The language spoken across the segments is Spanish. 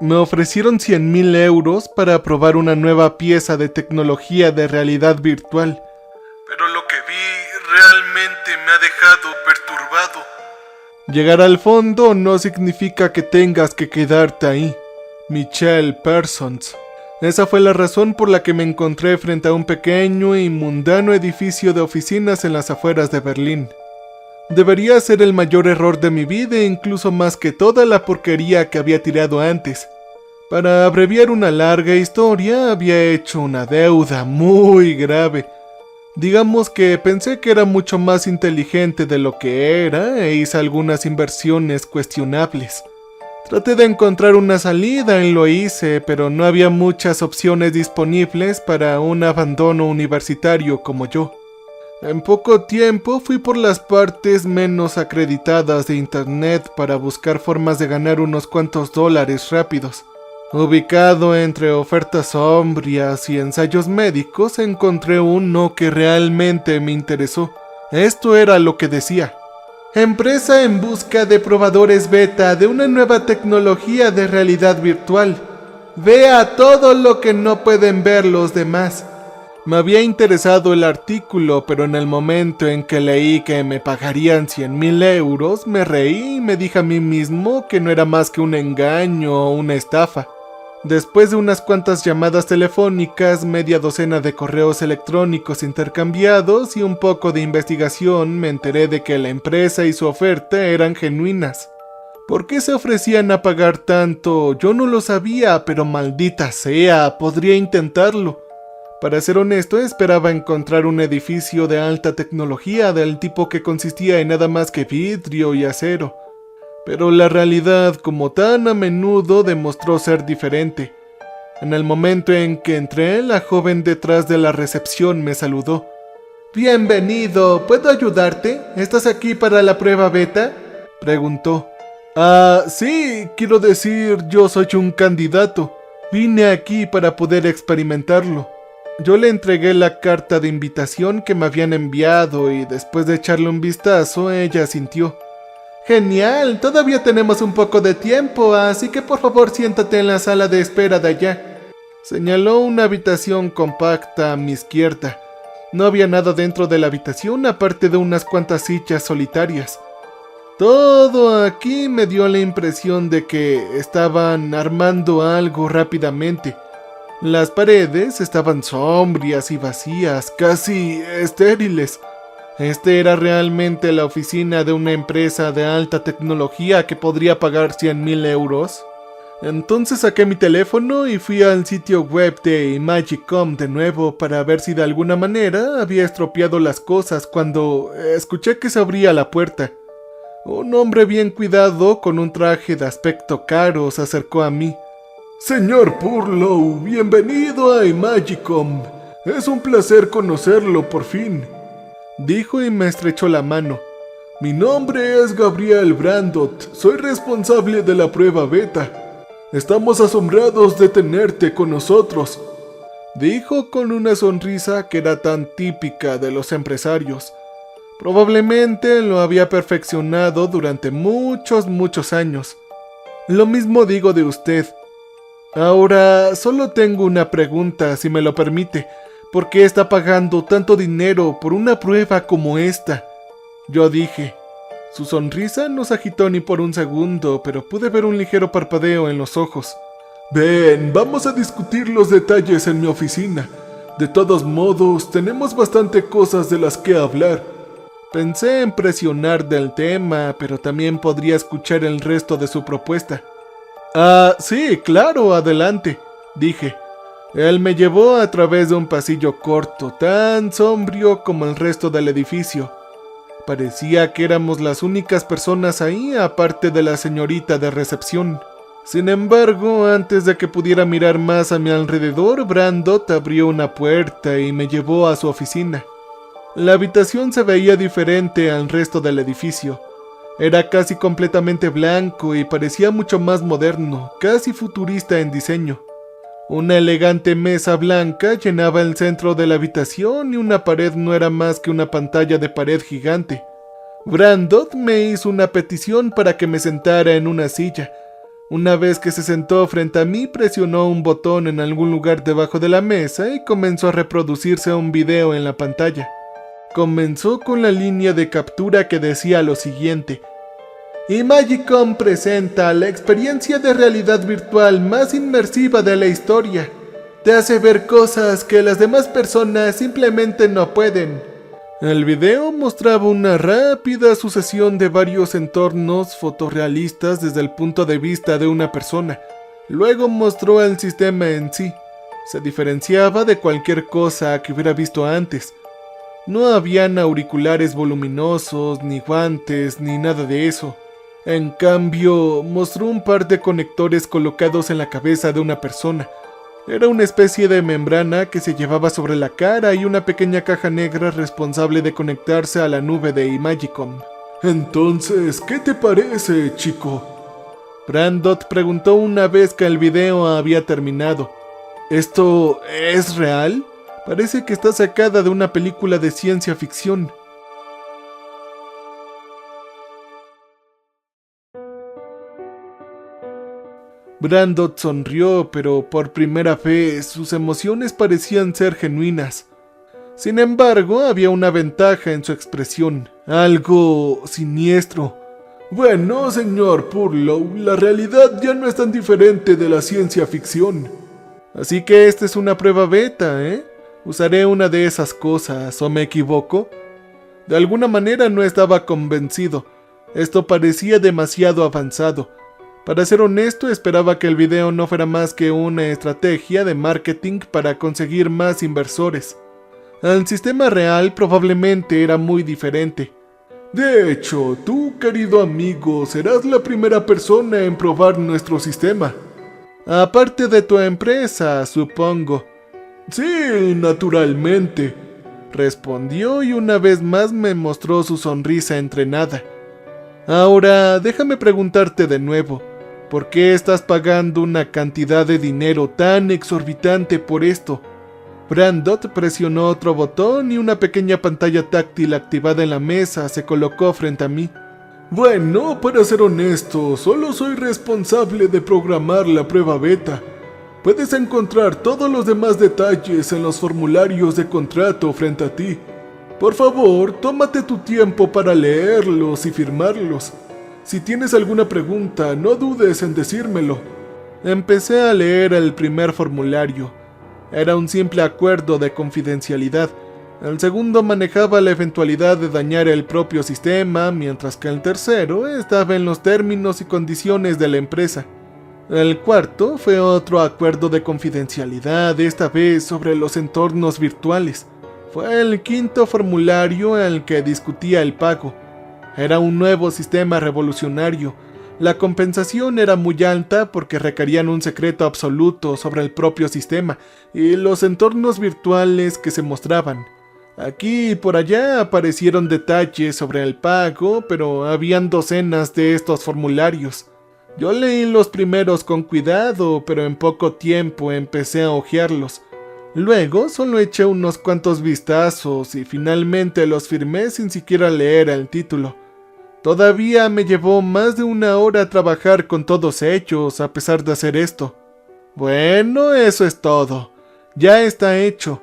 Me ofrecieron 100.000 euros para probar una nueva pieza de tecnología de realidad virtual. Pero lo que vi realmente me ha dejado perturbado. Llegar al fondo no significa que tengas que quedarte ahí. Michelle Parsons. Esa fue la razón por la que me encontré frente a un pequeño y mundano edificio de oficinas en las afueras de Berlín. Debería ser el mayor error de mi vida, incluso más que toda la porquería que había tirado antes. Para abreviar una larga historia, había hecho una deuda muy grave. Digamos que pensé que era mucho más inteligente de lo que era e hice algunas inversiones cuestionables. Traté de encontrar una salida y lo hice, pero no había muchas opciones disponibles para un abandono universitario como yo. En poco tiempo fui por las partes menos acreditadas de internet para buscar formas de ganar unos cuantos dólares rápidos. Ubicado entre ofertas sombrías y ensayos médicos, encontré uno que realmente me interesó. Esto era lo que decía: empresa en busca de probadores beta de una nueva tecnología de realidad virtual. Vea todo lo que no pueden ver los demás. Me había interesado el artículo, pero en el momento en que leí que me pagarían 100.000 euros, me reí y me dije a mí mismo que no era más que un engaño o una estafa. Después de unas cuantas llamadas telefónicas, media docena de correos electrónicos intercambiados y un poco de investigación, me enteré de que la empresa y su oferta eran genuinas. ¿Por qué se ofrecían a pagar tanto? Yo no lo sabía, pero maldita sea, podría intentarlo. Para ser honesto, esperaba encontrar un edificio de alta tecnología del tipo que consistía en nada más que vidrio y acero. Pero la realidad, como tan a menudo, demostró ser diferente. En el momento en que entré, la joven detrás de la recepción me saludó. «Bienvenido, ¿puedo ayudarte? ¿Estás aquí para la prueba beta?», preguntó. Sí, quiero decir, yo soy un candidato. Vine aquí para poder experimentarlo. Yo le entregué la carta de invitación que me habían enviado y después de echarle un vistazo, ella asintió. «Genial, todavía tenemos un poco de tiempo, así que por favor siéntate en la sala de espera de allá». Señaló una habitación compacta a mi izquierda. No había nada dentro de la habitación aparte de unas cuantas sillas solitarias. Todo aquí me dio la impresión de que estaban armando algo rápidamente. Las paredes estaban sombrías y vacías, casi estériles. Era realmente la oficina de una empresa de alta tecnología que podría pagar 100.000 euros. Entonces saqué mi teléfono y fui al sitio web de Imagicom de nuevo para ver si de alguna manera había estropeado las cosas cuando escuché que se abría la puerta. Un hombre bien cuidado con un traje de aspecto caro se acercó a mí. «Señor Purlow, bienvenido a Imagicom. Es un placer conocerlo por fin», dijo y me estrechó la mano. «Mi nombre es Gabriel Brandot, soy responsable de la prueba beta. Estamos asombrados de tenerte con nosotros», dijo con una sonrisa que era tan típica de los empresarios. Probablemente lo había perfeccionado durante muchos años. «Lo mismo digo de usted. Ahora, solo tengo una pregunta, si me lo permite. ¿Por qué está pagando tanto dinero por una prueba como esta?», yo dije. Su sonrisa no se agitó ni por un segundo, pero pude ver un ligero parpadeo en los ojos. «Ven, vamos a discutir los detalles en mi oficina. De todos modos, tenemos bastante cosas de las que hablar». Pensé en presionar del tema, pero también podría escuchar el resto de su propuesta. Sí, claro, adelante», dije. Él me llevó a través de un pasillo corto, tan sombrío como el resto del edificio. Parecía que éramos las únicas personas ahí, aparte de la señorita de recepción. Sin embargo, antes de que pudiera mirar más a mi alrededor, Brandot abrió una puerta y me llevó a su oficina. La habitación se veía diferente al resto del edificio. Era casi completamente blanco y parecía mucho más moderno, casi futurista en diseño. Una elegante mesa blanca llenaba el centro de la habitación y una pared no era más que una pantalla de pared gigante. Brandot me hizo una petición para que me sentara en una silla. Una vez que se sentó frente a mí, presionó un botón en algún lugar debajo de la mesa y comenzó a reproducirse un video en la pantalla. Comenzó con la línea de captura que decía lo siguiente: Imagicom presenta la experiencia de realidad virtual más inmersiva de la historia. Te hace ver cosas que las demás personas simplemente no pueden. El video mostraba una rápida sucesión de varios entornos fotorrealistas desde el punto de vista de una persona. Luego mostró el sistema en sí. Se diferenciaba de cualquier cosa que hubiera visto antes. No habían auriculares voluminosos, ni guantes, ni nada de eso. En cambio, mostró un par de conectores colocados en la cabeza de una persona. Era una especie de membrana que se llevaba sobre la cara y una pequeña caja negra responsable de conectarse a la nube de Imagicom. Entonces, ¿qué te parece, chico? Brandot preguntó una vez que el video había terminado. ¿Esto es real? Parece que está sacada de una película de ciencia ficción. Brandot sonrió, pero por primera vez sus emociones parecían ser genuinas. Sin embargo, había una ventaja en su expresión, algo siniestro. Bueno, señor Purlow, la realidad ya no es tan diferente de la ciencia ficción. Así que esta es una prueba beta, ¿eh? Usaré una de esas cosas, ¿o me equivoco? De alguna manera no estaba convencido. Esto parecía demasiado avanzado. Para ser honesto, esperaba que el video no fuera más que una estrategia de marketing para conseguir más inversores. El sistema real probablemente era muy diferente. De hecho, tú, querido amigo, serás la primera persona en probar nuestro sistema. Aparte de tu empresa, supongo. Sí, naturalmente, respondió y una vez más me mostró su sonrisa entrenada. Ahora, déjame preguntarte de nuevo. ¿Por qué estás pagando una cantidad de dinero tan exorbitante por esto? Brandot presionó otro botón y una pequeña pantalla táctil activada en la mesa se colocó frente a mí. Bueno, para ser honesto, solo soy responsable de programar la prueba beta. Puedes encontrar todos los demás detalles en los formularios de contrato frente a ti. Por favor, tómate tu tiempo para leerlos y firmarlos. Si tienes alguna pregunta, no dudes en decírmelo. Empecé a leer el primer formulario. Era un simple acuerdo de confidencialidad. El segundo manejaba la eventualidad de dañar el propio sistema, mientras que el tercero estaba en los términos y condiciones de la empresa. El cuarto fue otro acuerdo de confidencialidad, esta vez sobre los entornos virtuales. Fue el quinto formulario en el que discutía el pago. Era un nuevo sistema revolucionario. La compensación era muy alta porque requerían un secreto absoluto sobre el propio sistema y los entornos virtuales que se mostraban. Aquí y por allá aparecieron detalles sobre el pago, pero habían docenas de estos formularios. Yo leí los primeros con cuidado, pero en poco tiempo empecé a hojearlos. Luego solo eché unos cuantos vistazos y finalmente los firmé sin siquiera leer el título. Todavía me llevó más de una hora trabajar con todos ellos a pesar de hacer esto. Bueno, eso es todo. Ya está hecho,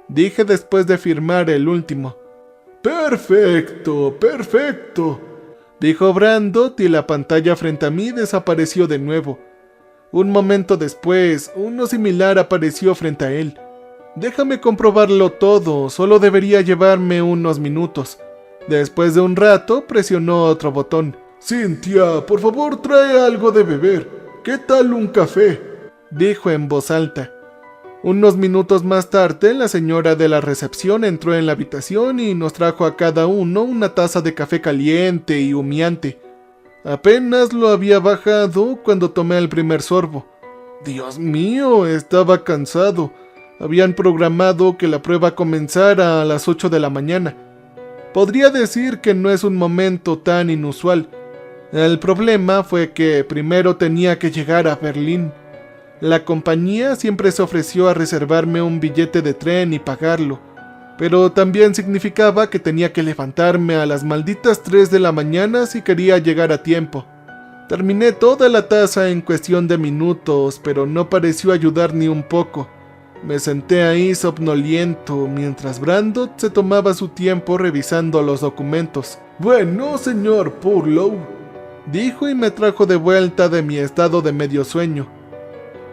dije después de firmar el último. Perfecto, perfecto, dijo Brandot y la pantalla frente a mí desapareció de nuevo. Un momento después, uno similar apareció frente a él. Déjame comprobarlo todo, solo debería llevarme unos minutos. Después de un rato, presionó otro botón. Cynthia, por favor trae algo de beber. ¿Qué tal un café?, dijo en voz alta. Unos minutos más tarde, la señora de la recepción entró en la habitación y nos trajo a cada uno una taza de café caliente y humeante. Apenas lo había bajado cuando tomé el primer sorbo. Dios mío, estaba cansado. Habían programado que la prueba comenzara a las 8 de la mañana. Podría decir que no es un momento tan inusual. El problema fue que primero tenía que llegar a Berlín. La compañía siempre se ofreció a reservarme un billete de tren y pagarlo, pero también significaba que tenía que levantarme a las malditas 3 de la mañana si quería llegar a tiempo. Terminé toda la taza en cuestión de minutos, pero no pareció ayudar ni un poco. Me senté ahí somnoliento, mientras Brandon se tomaba su tiempo revisando los documentos. «Bueno, señor Purlow», dijo y me trajo de vuelta de mi estado de medio sueño.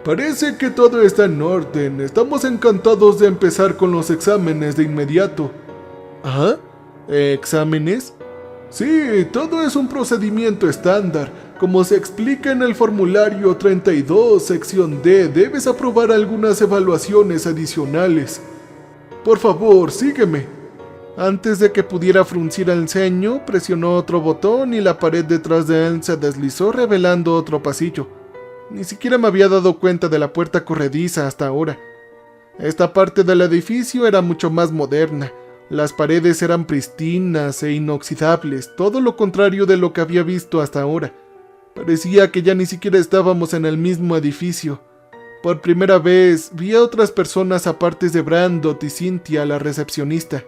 «Parece que todo está en orden. Estamos encantados de empezar con los exámenes de inmediato». ¿Ah? ¿Exámenes? Sí, todo es un procedimiento estándar. Como se explica en el formulario 32, sección D, debes aprobar algunas evaluaciones adicionales. Por favor, sígueme. Antes de que pudiera fruncir el ceño, presionó otro botón y la pared detrás de él se deslizó revelando otro pasillo. Ni siquiera me había dado cuenta de la puerta corrediza hasta ahora. Esta parte del edificio era mucho más moderna. Las paredes eran pristinas e inoxidables, todo lo contrario de lo que había visto hasta ahora. Parecía que ya ni siquiera estábamos en el mismo edificio. Por primera vez vi a otras personas aparte de Brandon y Cynthia, la recepcionista.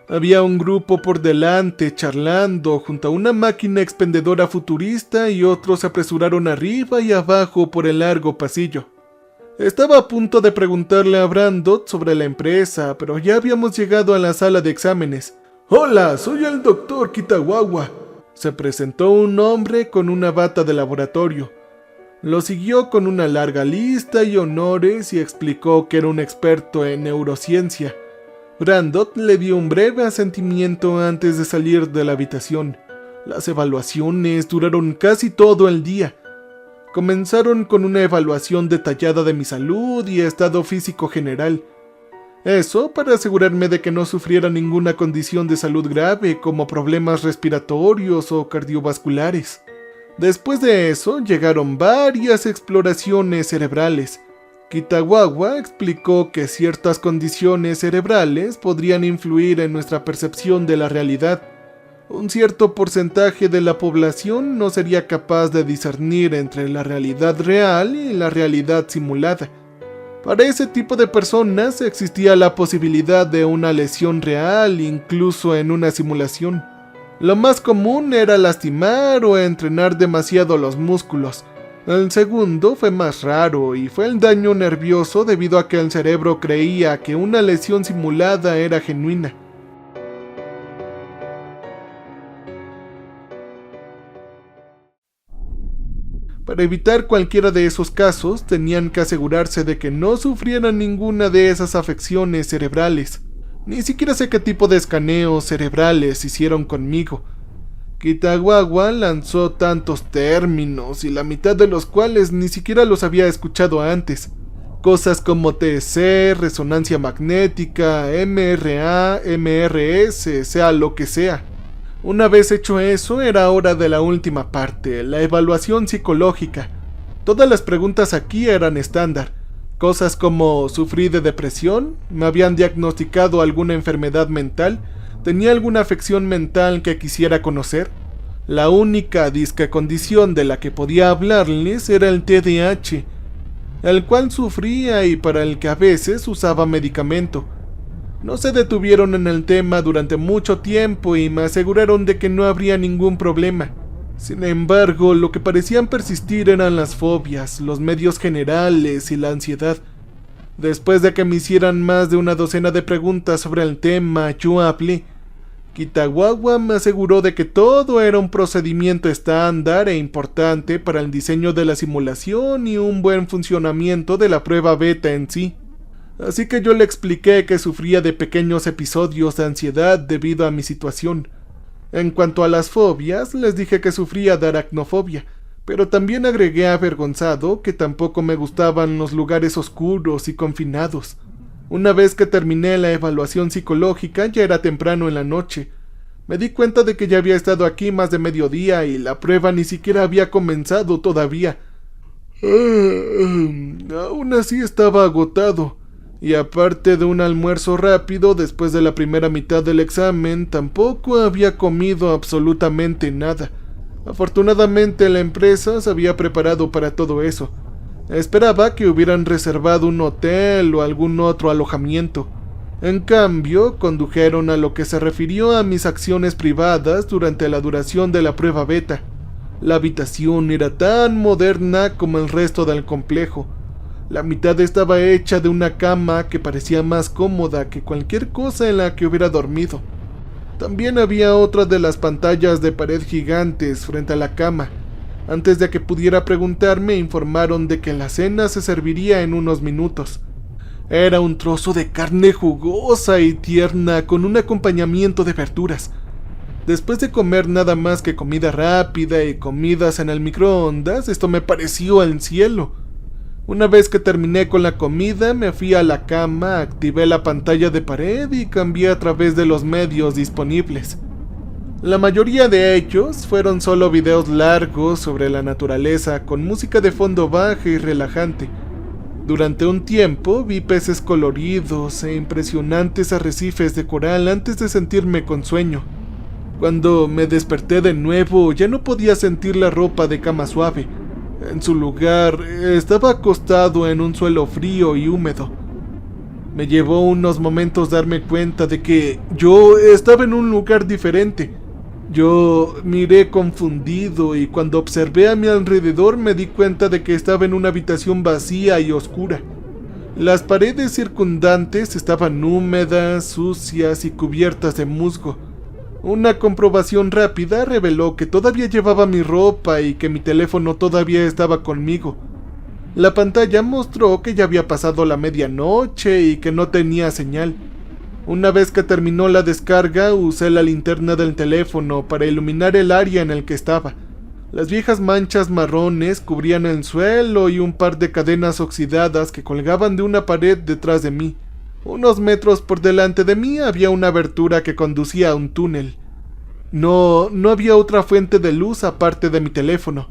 Había un grupo por delante charlando junto a una máquina expendedora futurista y otros se apresuraron arriba y abajo por el largo pasillo. Estaba a punto de preguntarle a Brandon sobre la empresa, pero ya habíamos llegado a la sala de exámenes. «Hola, soy el Dr. Kitawawa», se presentó un hombre con una bata de laboratorio. Lo siguió con una larga lista y honores y explicó que era un experto en neurociencia. Brandon le dio un breve asentimiento antes de salir de la habitación. Las evaluaciones duraron casi todo el día. Comenzaron con una evaluación detallada de mi salud y estado físico general. Eso para asegurarme de que no sufriera ninguna condición de salud grave como problemas respiratorios o cardiovasculares. Después de eso llegaron varias exploraciones cerebrales. Kitawawa explicó que ciertas condiciones cerebrales podrían influir en nuestra percepción de la realidad. Un cierto porcentaje de la población no sería capaz de discernir entre la realidad real y la realidad simulada. Para ese tipo de personas existía la posibilidad de una lesión real incluso en una simulación. Lo más común era lastimar o entrenar demasiado los músculos. El segundo fue más raro y fue el daño nervioso debido a que el cerebro creía que una lesión simulada era genuina. Para evitar cualquiera de esos casos, tenían que asegurarse de que no sufrieran ninguna de esas afecciones cerebrales. Ni siquiera sé qué tipo de escaneos cerebrales hicieron conmigo. Kitawawa lanzó tantos términos y la mitad de los cuales ni siquiera los había escuchado antes. Cosas como TC, resonancia magnética, MRA, MRS, sea lo que sea. Una vez hecho eso, era hora de la última parte, la evaluación psicológica. Todas las preguntas aquí eran estándar. Cosas como ¿sufrí de depresión? ¿Me habían diagnosticado alguna enfermedad mental? ¿Tenía alguna afección mental que quisiera conocer? La única disque condición de la que podía hablarles era el TDAH, el cual sufría y para el que a veces usaba medicamento. No se detuvieron en el tema durante mucho tiempo y me aseguraron de que no habría ningún problema. Sin embargo, lo que parecían persistir eran las fobias, los medios generales y la ansiedad. Después de que me hicieran más de una docena de preguntas sobre el tema, yo hablé. Kitawawa me aseguró de que todo era un procedimiento estándar e importante para el diseño de la simulación y un buen funcionamiento de la prueba beta en sí. Así que yo le expliqué que sufría de pequeños episodios de ansiedad debido a mi situación. En cuanto a las fobias, les dije que sufría de aracnofobia, pero también agregué avergonzado que tampoco me gustaban los lugares oscuros y confinados. Una vez que terminé la evaluación psicológica, ya era temprano en la noche. Me di cuenta de que ya había estado aquí más de mediodía y la prueba ni siquiera había comenzado todavía. Aún así estaba agotado. Y aparte de un almuerzo rápido después de la primera mitad del examen, tampoco había comido absolutamente nada. Afortunadamente la empresa se había preparado para todo eso. Esperaba que hubieran reservado un hotel o algún otro alojamiento. En cambio, condujeron a lo que se refirió a mis acciones privadas durante la duración de la prueba beta. La habitación era tan moderna como el resto del complejo. La mitad estaba hecha de una cama que parecía más cómoda que cualquier cosa en la que hubiera dormido. También había otra de las pantallas de pared gigantes frente a la cama. Antes de que pudiera preguntar, me informaron de que la cena se serviría en unos minutos. Era un trozo de carne jugosa y tierna con un acompañamiento de verduras. Después de comer nada más que comida rápida y comidas en el microondas, esto me pareció el cielo. Una vez que terminé con la comida, me fui a la cama, activé la pantalla de pared y cambié a través de los medios disponibles. La mayoría de ellos fueron solo videos largos sobre la naturaleza con música de fondo baja y relajante. Durante un tiempo vi peces coloridos e impresionantes arrecifes de coral antes de sentirme con sueño. Cuando me desperté de nuevo, ya no podía sentir la ropa de cama suave. En su lugar, estaba acostado en un suelo frío y húmedo. Me llevó unos momentos darme cuenta de que yo estaba en un lugar diferente. Yo miré confundido y cuando observé a mi alrededor me di cuenta de que estaba en una habitación vacía y oscura. Las paredes circundantes estaban húmedas, sucias y cubiertas de musgo. Una comprobación rápida reveló que todavía llevaba mi ropa y que mi teléfono todavía estaba conmigo. La pantalla mostró que ya había pasado la medianoche y que no tenía señal. Una vez que terminó la descarga, usé la linterna del teléfono para iluminar el área en el que estaba. Las viejas manchas marrones cubrían el suelo y un par de cadenas oxidadas que colgaban de una pared detrás de mí. Unos metros por delante de mí había una abertura que conducía a un túnel. No había otra fuente de luz aparte de mi teléfono.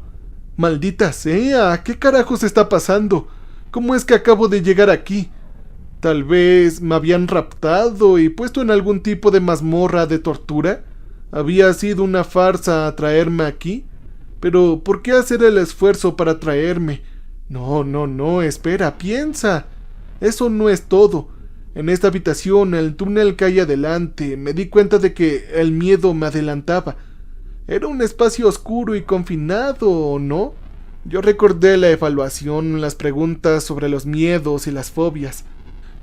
¡Maldita sea! ¿Qué carajos está pasando? ¿Cómo es que acabo de llegar aquí? Tal vez me habían raptado y puesto en algún tipo de mazmorra de tortura. ¿Había sido una farsa atraerme aquí? Pero, ¿por qué hacer el esfuerzo para traerme? No, espera, piensa. Eso no es todo. En esta habitación, el túnel que hay adelante, me di cuenta de que el miedo me adelantaba. Era un espacio oscuro y confinado, ¿no? Yo recordé la evaluación, las preguntas sobre los miedos y las fobias.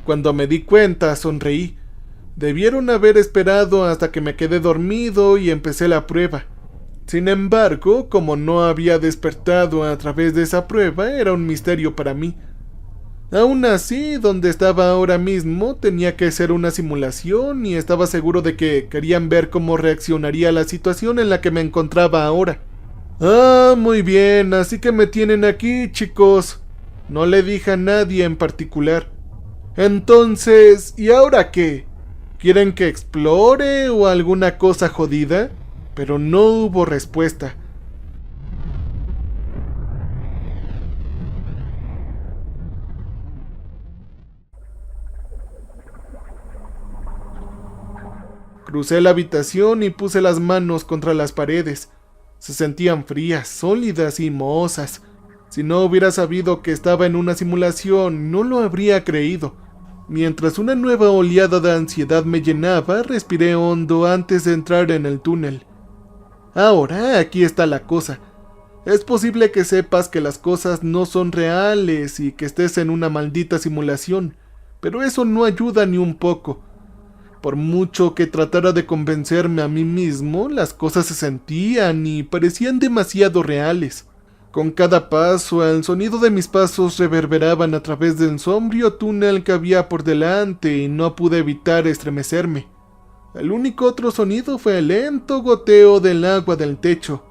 Cuando me di cuenta, sonreí. Debieron haber esperado hasta que me quedé dormido y empecé la prueba. Sin embargo, como no había despertado a través de esa prueba, era un misterio para mí. Aún así, donde estaba ahora mismo tenía que ser una simulación y estaba seguro de que querían ver cómo reaccionaría a la situación en la que me encontraba ahora. Ah, muy bien, así que me tienen aquí, chicos. No le dije a nadie en particular. Entonces, ¿y ahora qué? ¿Quieren que explore o alguna cosa jodida? Pero no hubo respuesta. Crucé la habitación y puse las manos contra las paredes. Se sentían frías, sólidas y mohosas. Si no hubiera sabido que estaba en una simulación, no lo habría creído. Mientras una nueva oleada de ansiedad me llenaba, respiré hondo antes de entrar en el túnel. Ahora, aquí está la cosa. Es posible que sepas que las cosas no son reales y que estés en una maldita simulación, pero eso no ayuda ni un poco. Por mucho que tratara de convencerme a mí mismo, las cosas se sentían y parecían demasiado reales. Con cada paso, el sonido de mis pasos reverberaban a través del sombrío túnel que había por delante y no pude evitar estremecerme. El único otro sonido fue el lento goteo del agua del techo.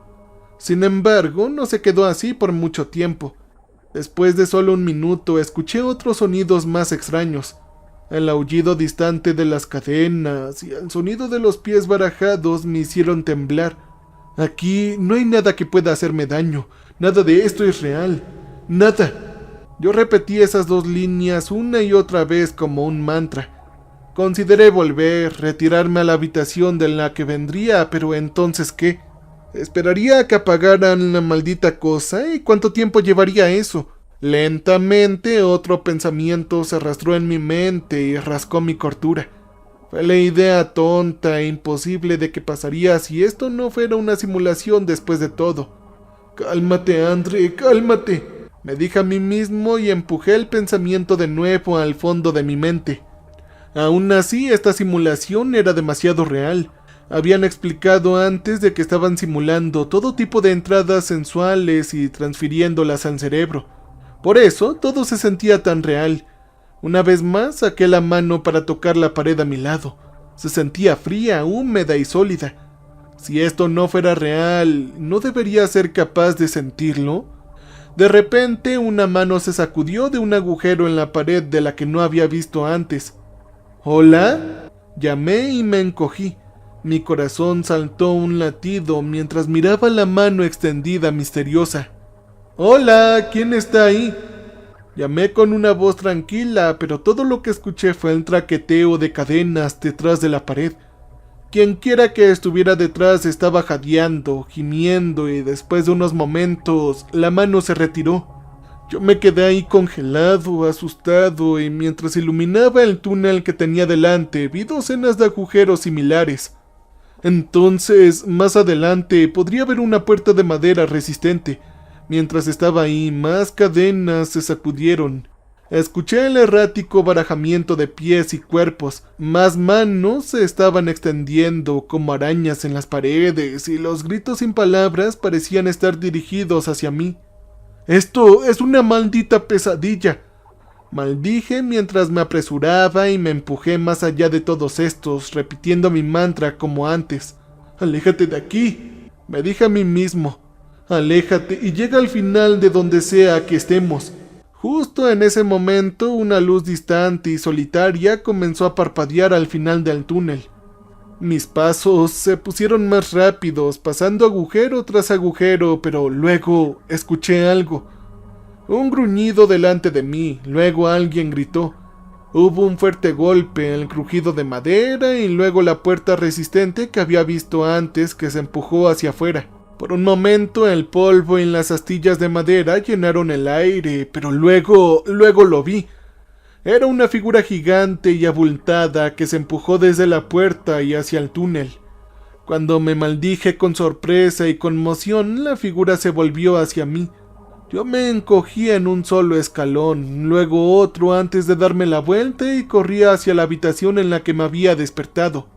Sin embargo, no se quedó así por mucho tiempo. Después de solo un minuto, escuché otros sonidos más extraños. El aullido distante de las cadenas y el sonido de los pies barajados me hicieron temblar. Aquí no hay nada que pueda hacerme daño. Nada de esto es real. Nada. Yo repetí esas dos líneas una y otra vez como un mantra. Consideré volver, retirarme a la habitación de la que vendría, pero entonces ¿qué? ¿Esperaría a que apagaran la maldita cosa? ¿Y cuánto tiempo llevaría eso? Lentamente otro pensamiento se arrastró en mi mente y rascó mi cordura. Fue la idea tonta e imposible de qué pasaría si esto no fuera una simulación después de todo. Cálmate, Andre, cálmate, me dije a mí mismo y empujé el pensamiento de nuevo al fondo de mi mente. Aún así, esta simulación era demasiado real. Habían explicado antes de que estaban simulando todo tipo de entradas sensuales y transfiriéndolas al cerebro. Por eso, todo se sentía tan real. Una vez más, saqué la mano para tocar la pared a mi lado. Se sentía fría, húmeda y sólida. Si esto no fuera real, ¿no debería ser capaz de sentirlo? De repente, una mano se sacudió de un agujero en la pared de la que no había visto antes. ¿Hola? Llamé y me encogí. Mi corazón saltó un latido mientras miraba la mano extendida misteriosa. «¡Hola! ¿Quién está ahí?». Llamé con una voz tranquila, pero todo lo que escuché fue el traqueteo de cadenas detrás de la pared. Quienquiera que estuviera detrás estaba jadeando, gimiendo y después de unos momentos la mano se retiró. Yo me quedé ahí congelado, asustado, y mientras iluminaba el túnel que tenía delante vi docenas de agujeros similares. Entonces, más adelante, podría ver una puerta de madera resistente. Mientras estaba ahí, más cadenas se sacudieron. Escuché el errático barajamiento de pies y cuerpos. Más manos se estaban extendiendo como arañas en las paredes y los gritos sin palabras parecían estar dirigidos hacia mí. «¡Esto es una maldita pesadilla!», maldije mientras me apresuraba y me empujé más allá de todos estos, repitiendo mi mantra como antes. «¡Aléjate de aquí!», me dije a mí mismo. «Aléjate y llega al final de donde sea que estemos». Justo en ese momento, una luz distante y solitaria comenzó a parpadear al final del túnel. Mis pasos se pusieron más rápidos, pasando agujero tras agujero, pero luego escuché algo. Un gruñido delante de mí, luego alguien gritó. Hubo un fuerte golpe, el crujido de madera y luego la puerta resistente que había visto antes que se empujó hacia afuera. Por un momento el polvo y las astillas de madera llenaron el aire, pero luego lo vi. Era una figura gigante y abultada que se empujó desde la puerta y hacia el túnel. Cuando me maldije con sorpresa y conmoción, la figura se volvió hacia mí. Yo me encogí en un solo escalón, luego otro antes de darme la vuelta y corrí hacia la habitación en la que me había despertado.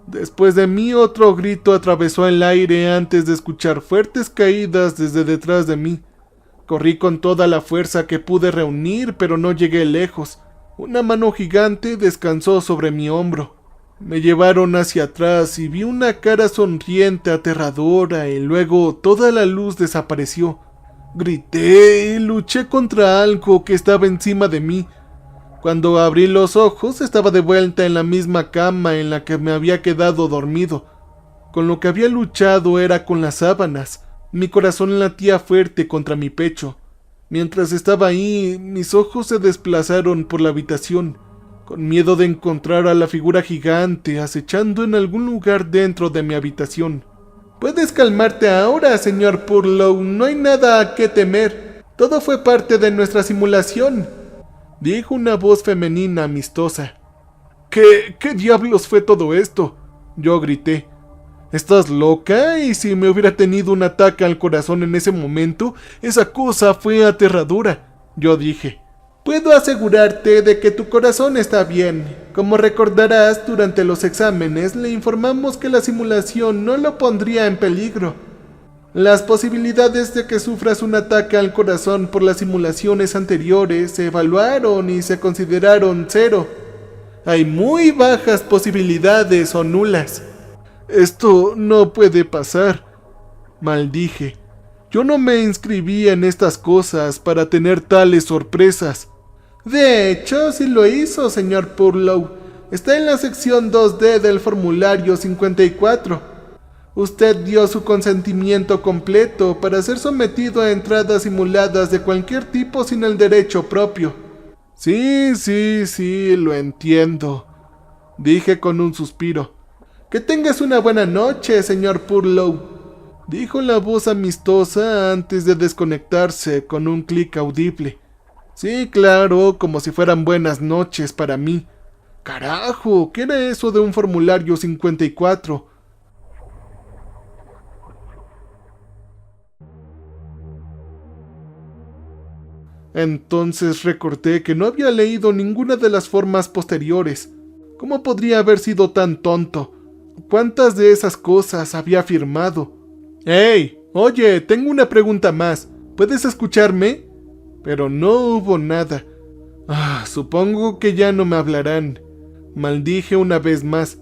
Después de mí otro grito atravesó el aire antes de escuchar fuertes caídas desde detrás de mí. Corrí con toda la fuerza que pude reunir, pero no llegué lejos. Una mano gigante descansó sobre mi hombro. Me llevaron hacia atrás y vi una cara sonriente, aterradora, y luego toda la luz desapareció. Grité y luché contra algo que estaba encima de mí. Cuando abrí los ojos, estaba de vuelta en la misma cama en la que me había quedado dormido. Con lo que había luchado era con las sábanas. Mi corazón latía fuerte contra mi pecho. Mientras estaba ahí, mis ojos se desplazaron por la habitación, con miedo de encontrar a la figura gigante acechando en algún lugar dentro de mi habitación. «Puedes calmarte ahora, señor Purlow, no hay nada a qué temer. Todo fue parte de nuestra simulación», dijo una voz femenina amistosa. ¿Qué diablos fue todo esto?», yo grité. «¿Estás loca? ¿Y si me hubiera tenido un ataque al corazón en ese momento? Esa cosa fue aterradora», yo dije. «Puedo asegurarte de que tu corazón está bien. Como recordarás, durante los exámenes le informamos que la simulación no lo pondría en peligro. Las posibilidades de que sufras un ataque al corazón por las simulaciones anteriores se evaluaron y se consideraron 0. Hay muy bajas posibilidades o nulas». «Esto no puede pasar», maldije. «Yo no me inscribí en estas cosas para tener tales sorpresas». «De hecho, sí lo hizo, señor Purlow. Está en la sección 2D del formulario 54. Usted dio su consentimiento completo para ser sometido a entradas simuladas de cualquier tipo sin el derecho propio». Sí, lo entiendo», dije con un suspiro. «Que tengas una buena noche, señor Purlow», dijo la voz amistosa antes de desconectarse con un clic audible. Sí, claro, como si fueran buenas noches para mí. Carajo, ¿qué era eso de un formulario 54? Entonces recordé que no había leído ninguna de las formas posteriores. ¿Cómo podría haber sido tan tonto? ¿Cuántas de esas cosas había firmado? ¡Hey! Oye, tengo una pregunta más. ¿Puedes escucharme? Pero no hubo nada. Supongo que ya no me hablarán. Maldije una vez más.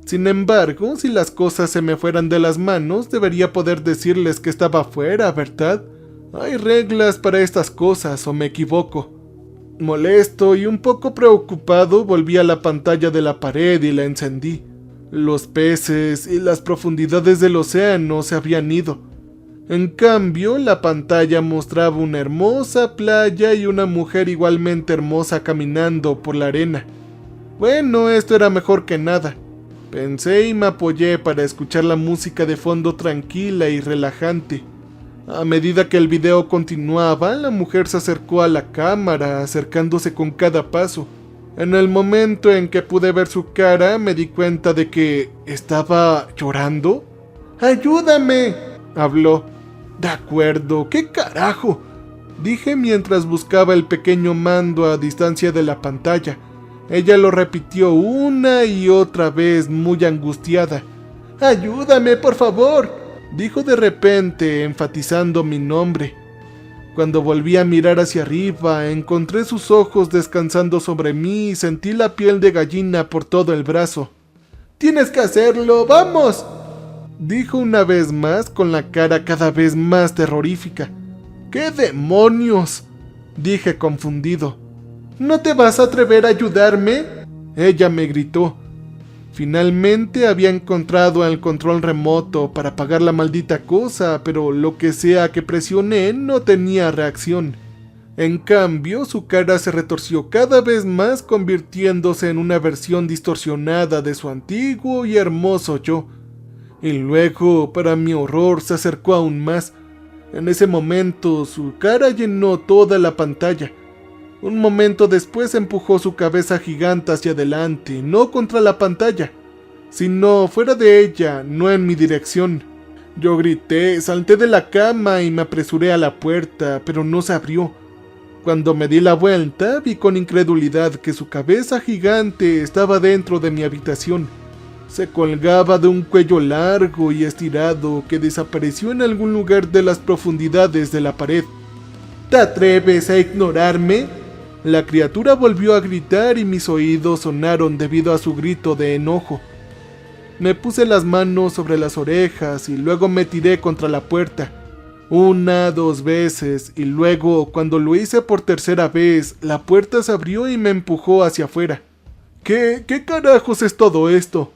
Sin embargo, si las cosas se me fueran de las manos, debería poder decirles que estaba fuera, ¿verdad? Hay reglas para estas cosas, ¿o me equivoco? Molesto y un poco preocupado, volví a la pantalla de la pared y la encendí. Los peces y las profundidades del océano se habían ido. En cambio, la pantalla mostraba una hermosa playa y una mujer igualmente hermosa caminando por la arena. Bueno, esto era mejor que nada. Pensé y me apoyé para escuchar la música de fondo tranquila y relajante. A medida que el video continuaba, la mujer se acercó a la cámara, acercándose con cada paso. En el momento en que pude ver su cara, me di cuenta de que estaba llorando. ¡Ayúdame!, habló. De acuerdo, ¿qué carajo?, dije mientras buscaba el pequeño mando a distancia de la pantalla. Ella lo repitió una y otra vez, muy angustiada. ¡Ayúdame, por favor!, dijo de repente, enfatizando mi nombre. Cuando volví a mirar hacia arriba, encontré sus ojos descansando sobre mí y sentí la piel de gallina por todo el brazo. ¡Tienes que hacerlo! ¡Vamos!, dijo una vez más con la cara cada vez más terrorífica. ¿Qué demonios?, dije confundido. ¿No te vas a atrever a ayudarme?, ella me gritó. Finalmente había encontrado el control remoto para apagar la maldita cosa, pero lo que sea que presioné no tenía reacción. En cambio, su cara se retorció cada vez más, convirtiéndose en una versión distorsionada de su antiguo y hermoso yo. Y luego, para mi horror, se acercó aún más. En ese momento, su cara llenó toda la pantalla. Un momento después empujó su cabeza gigante hacia adelante, no contra la pantalla, sino fuera de ella, no en mi dirección. Yo grité, salté de la cama y me apresuré a la puerta, pero no se abrió. Cuando me di la vuelta, vi con incredulidad que su cabeza gigante estaba dentro de mi habitación. Se colgaba de un cuello largo y estirado que desapareció en algún lugar de las profundidades de la pared. ¿Te atreves a ignorarme?, la criatura volvió a gritar y mis oídos sonaron debido a su grito de enojo. Me puse las manos sobre las orejas y luego me tiré contra la puerta. 1, 2 veces, y luego, cuando lo hice por tercera vez, la puerta se abrió y me empujó hacia afuera. ¿Qué carajos es todo esto?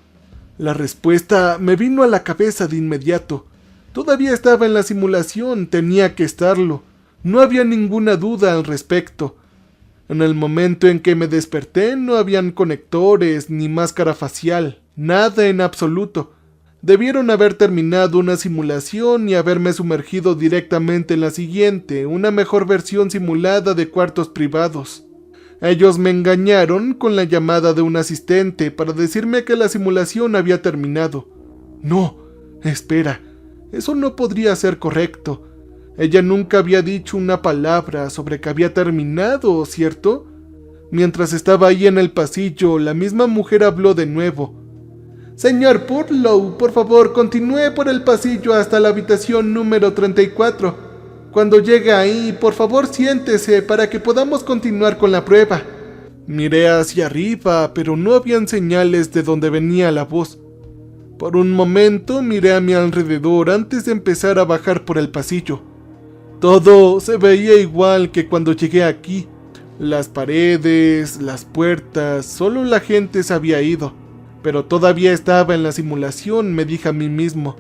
La respuesta me vino a la cabeza de inmediato. Todavía estaba en la simulación, tenía que estarlo. No había ninguna duda al respecto. En el momento en que me desperté no habían conectores ni máscara facial, nada en absoluto. Debieron haber terminado una simulación y haberme sumergido directamente en la siguiente, una mejor versión simulada de cuartos privados. Ellos me engañaron con la llamada de un asistente para decirme que la simulación había terminado. No, espera, eso no podría ser correcto. Ella nunca había dicho una palabra sobre que había terminado, ¿cierto? Mientras estaba ahí en el pasillo, la misma mujer habló de nuevo. Señor Purlow, por favor, continúe por el pasillo hasta la habitación número 34. Cuando llegue ahí, por favor siéntese para que podamos continuar con la prueba. Miré hacia arriba, pero no habían señales de donde venía la voz. Por un momento miré a mi alrededor antes de empezar a bajar por el pasillo. Todo se veía igual que cuando llegué aquí. Las paredes, las puertas, solo la gente se había ido. Pero todavía estaba en la simulación, me dije a mí mismo.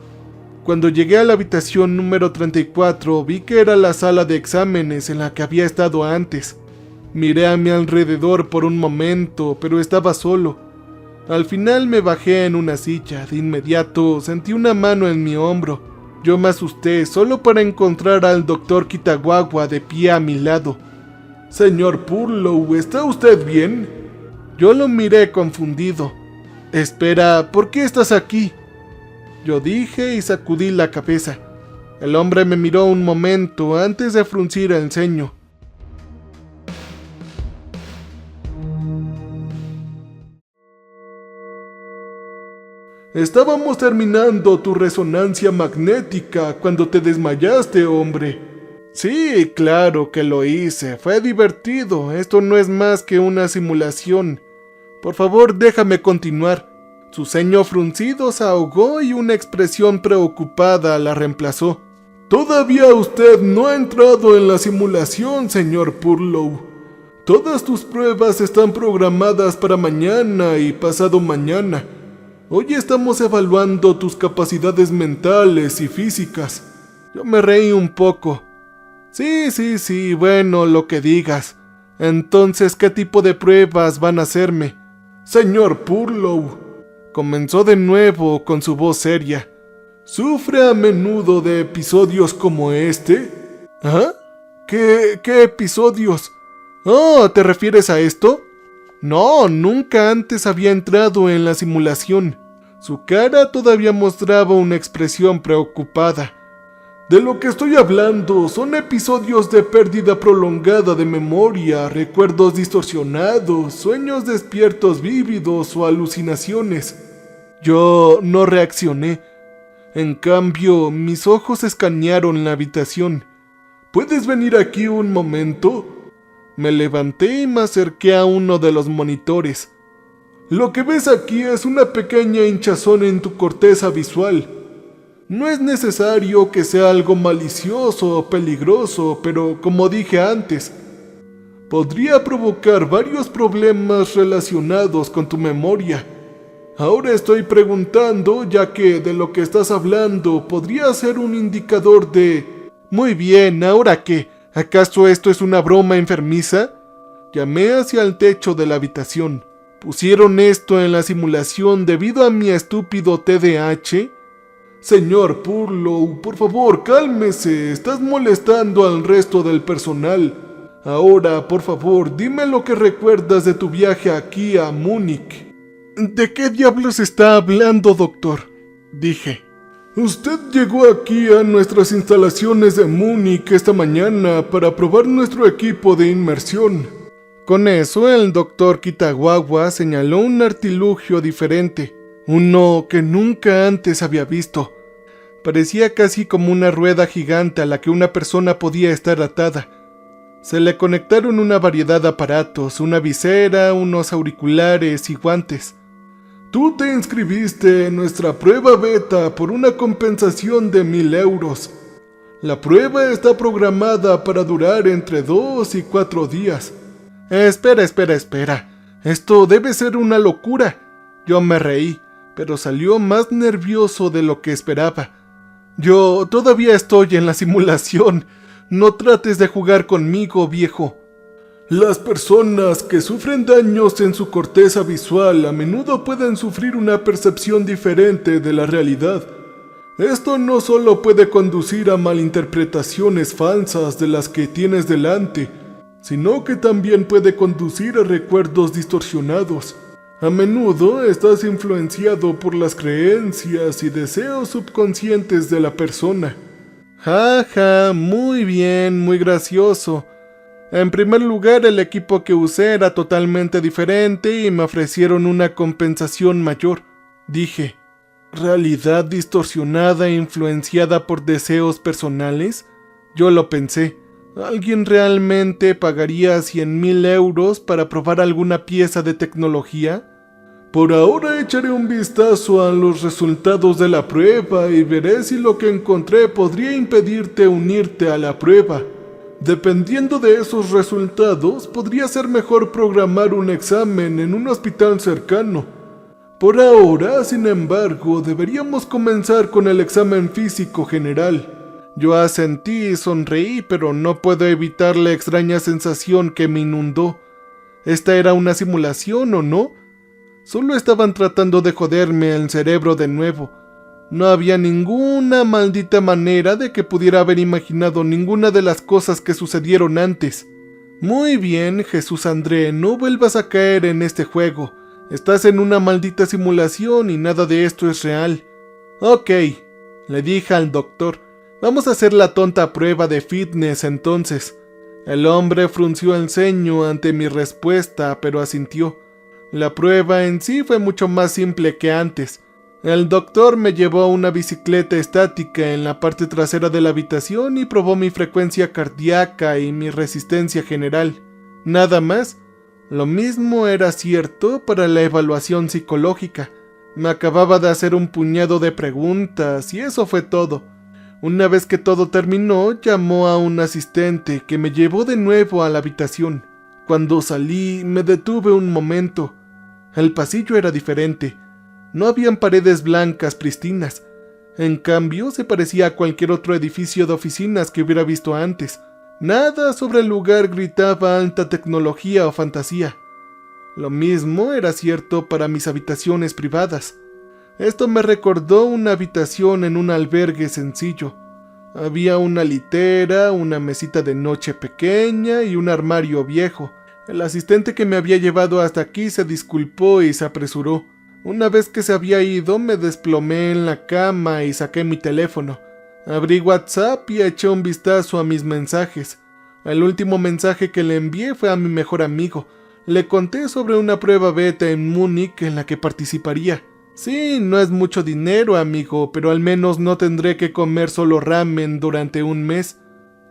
Cuando llegué a la habitación número 34, vi que era la sala de exámenes en la que había estado antes. Miré a mi alrededor por un momento, pero estaba solo. Al final me bajé en una silla. De inmediato sentí una mano en mi hombro. Yo me asusté solo para encontrar al Dr. Kitagawa de pie a mi lado. Señor Purlow, ¿está usted bien? Yo lo miré confundido. Espera, ¿por qué estás aquí?, yo dije y sacudí la cabeza. El hombre me miró un momento antes de fruncir el ceño. Estábamos terminando tu resonancia magnética cuando te desmayaste, hombre. Sí, claro que lo hice. Fue divertido. Esto no es más que una simulación. Por favor, déjame continuar. Su ceño fruncido se ahogó y una expresión preocupada la reemplazó. Todavía usted no ha entrado en la simulación, señor Purlow. Todas tus pruebas están programadas para mañana y pasado mañana. Hoy estamos evaluando tus capacidades mentales y físicas. Yo me reí un poco. Sí, bueno, lo que digas. Entonces, ¿qué tipo de pruebas van a hacerme? Señor Purlow, comenzó de nuevo con su voz seria. ¿Sufre a menudo de episodios como este? ¿Ah? ¿Qué episodios? Oh, ¿te refieres a esto? No, nunca antes había entrado en la simulación. Su cara todavía mostraba una expresión preocupada. De lo que estoy hablando son episodios de pérdida prolongada de memoria, recuerdos distorsionados, sueños despiertos vívidos o alucinaciones. Yo no reaccioné. En cambio, mis ojos escanearon la habitación. ¿Puedes venir aquí un momento? Me levanté y me acerqué a uno de los monitores. Lo que ves aquí es una pequeña hinchazón en tu corteza visual. No es necesario que sea algo malicioso o peligroso, pero como dije antes, podría provocar varios problemas relacionados con tu memoria. Ahora estoy preguntando, ya que de lo que estás hablando podría ser un indicador de... Muy bien, ¿ahora qué? ¿Acaso esto es una broma enfermiza? Llamé hacia el techo de la habitación. ¿Pusieron esto en la simulación debido a mi estúpido TDAH? Señor Purlow, por favor, cálmese. Estás molestando al resto del personal. Ahora, por favor, dime lo que recuerdas de tu viaje aquí a Múnich. ¿De qué diablos está hablando, doctor? Dije. Usted llegó aquí a nuestras instalaciones de Múnich esta mañana para probar nuestro equipo de inmersión. Con eso, el doctor Kitagawa señaló un artilugio diferente, uno que nunca antes había visto. Parecía casi como una rueda gigante a la que una persona podía estar atada. Se le conectaron una variedad de aparatos, una visera, unos auriculares y guantes. Tú te inscribiste en nuestra prueba beta por una compensación de 1,000 euros. La prueba está programada para durar entre 2 y 4 días. Espera. Esto debe ser una locura. Yo me reí, pero salió más nervioso de lo que esperaba. Yo todavía estoy en la simulación. No trates de jugar conmigo, viejo. Las personas que sufren daños en su corteza visual a menudo pueden sufrir una percepción diferente de la realidad. Esto no solo puede conducir a malinterpretaciones falsas de las que tienes delante, sino que también puede conducir a recuerdos distorsionados. A menudo estás influenciado por las creencias y deseos subconscientes de la persona. Ja, muy bien, muy gracioso. En primer lugar, el equipo que usé era totalmente diferente y me ofrecieron una compensación mayor. Dije, ¿realidad distorsionada e influenciada por deseos personales? Yo lo pensé. ¿Alguien realmente pagaría 100,000 euros para probar alguna pieza de tecnología? Por ahora echaré un vistazo a los resultados de la prueba y veré si lo que encontré podría impedirte unirte a la prueba. Dependiendo de esos resultados, podría ser mejor programar un examen en un hospital cercano. Por ahora, sin embargo, deberíamos comenzar con el examen físico general. Yo asentí y sonreí, pero no puedo evitar la extraña sensación que me inundó. ¿Esta era una simulación o no? Solo estaban tratando de joderme el cerebro de nuevo. No había ninguna maldita manera de que pudiera haber imaginado ninguna de las cosas que sucedieron antes. Muy bien, Jesús André, no vuelvas a caer en este juego. Estás en una maldita simulación y nada de esto es real. Ok, le dije al doctor. Vamos a hacer la tonta prueba de fitness entonces. El hombre frunció el ceño ante mi respuesta, pero asintió. La prueba en sí fue mucho más simple que antes. El doctor me llevó a una bicicleta estática en la parte trasera de la habitación y probó mi frecuencia cardíaca y mi resistencia general. Nada más. Lo mismo era cierto para la evaluación psicológica. Me acababa de hacer un puñado de preguntas y eso fue todo. Una vez que todo terminó, llamó a un asistente que me llevó de nuevo a la habitación. Cuando salí, me detuve un momento. El pasillo era diferente. No habían paredes blancas pristinas. En cambio, se parecía a cualquier otro edificio de oficinas que hubiera visto antes. Nada sobre el lugar gritaba alta tecnología o fantasía. Lo mismo era cierto para mis habitaciones privadas. Esto me recordó una habitación en un albergue sencillo. Había una litera, una mesita de noche pequeña y un armario viejo. El asistente que me había llevado hasta aquí se disculpó y se apresuró. Una vez que se había ido, me desplomé en la cama y saqué mi teléfono. Abrí WhatsApp y eché un vistazo a mis mensajes. El último mensaje que le envié fue a mi mejor amigo. Le conté sobre una prueba beta en Múnich en la que participaría. Sí, no es mucho dinero, amigo, pero al menos no tendré que comer solo ramen durante un mes.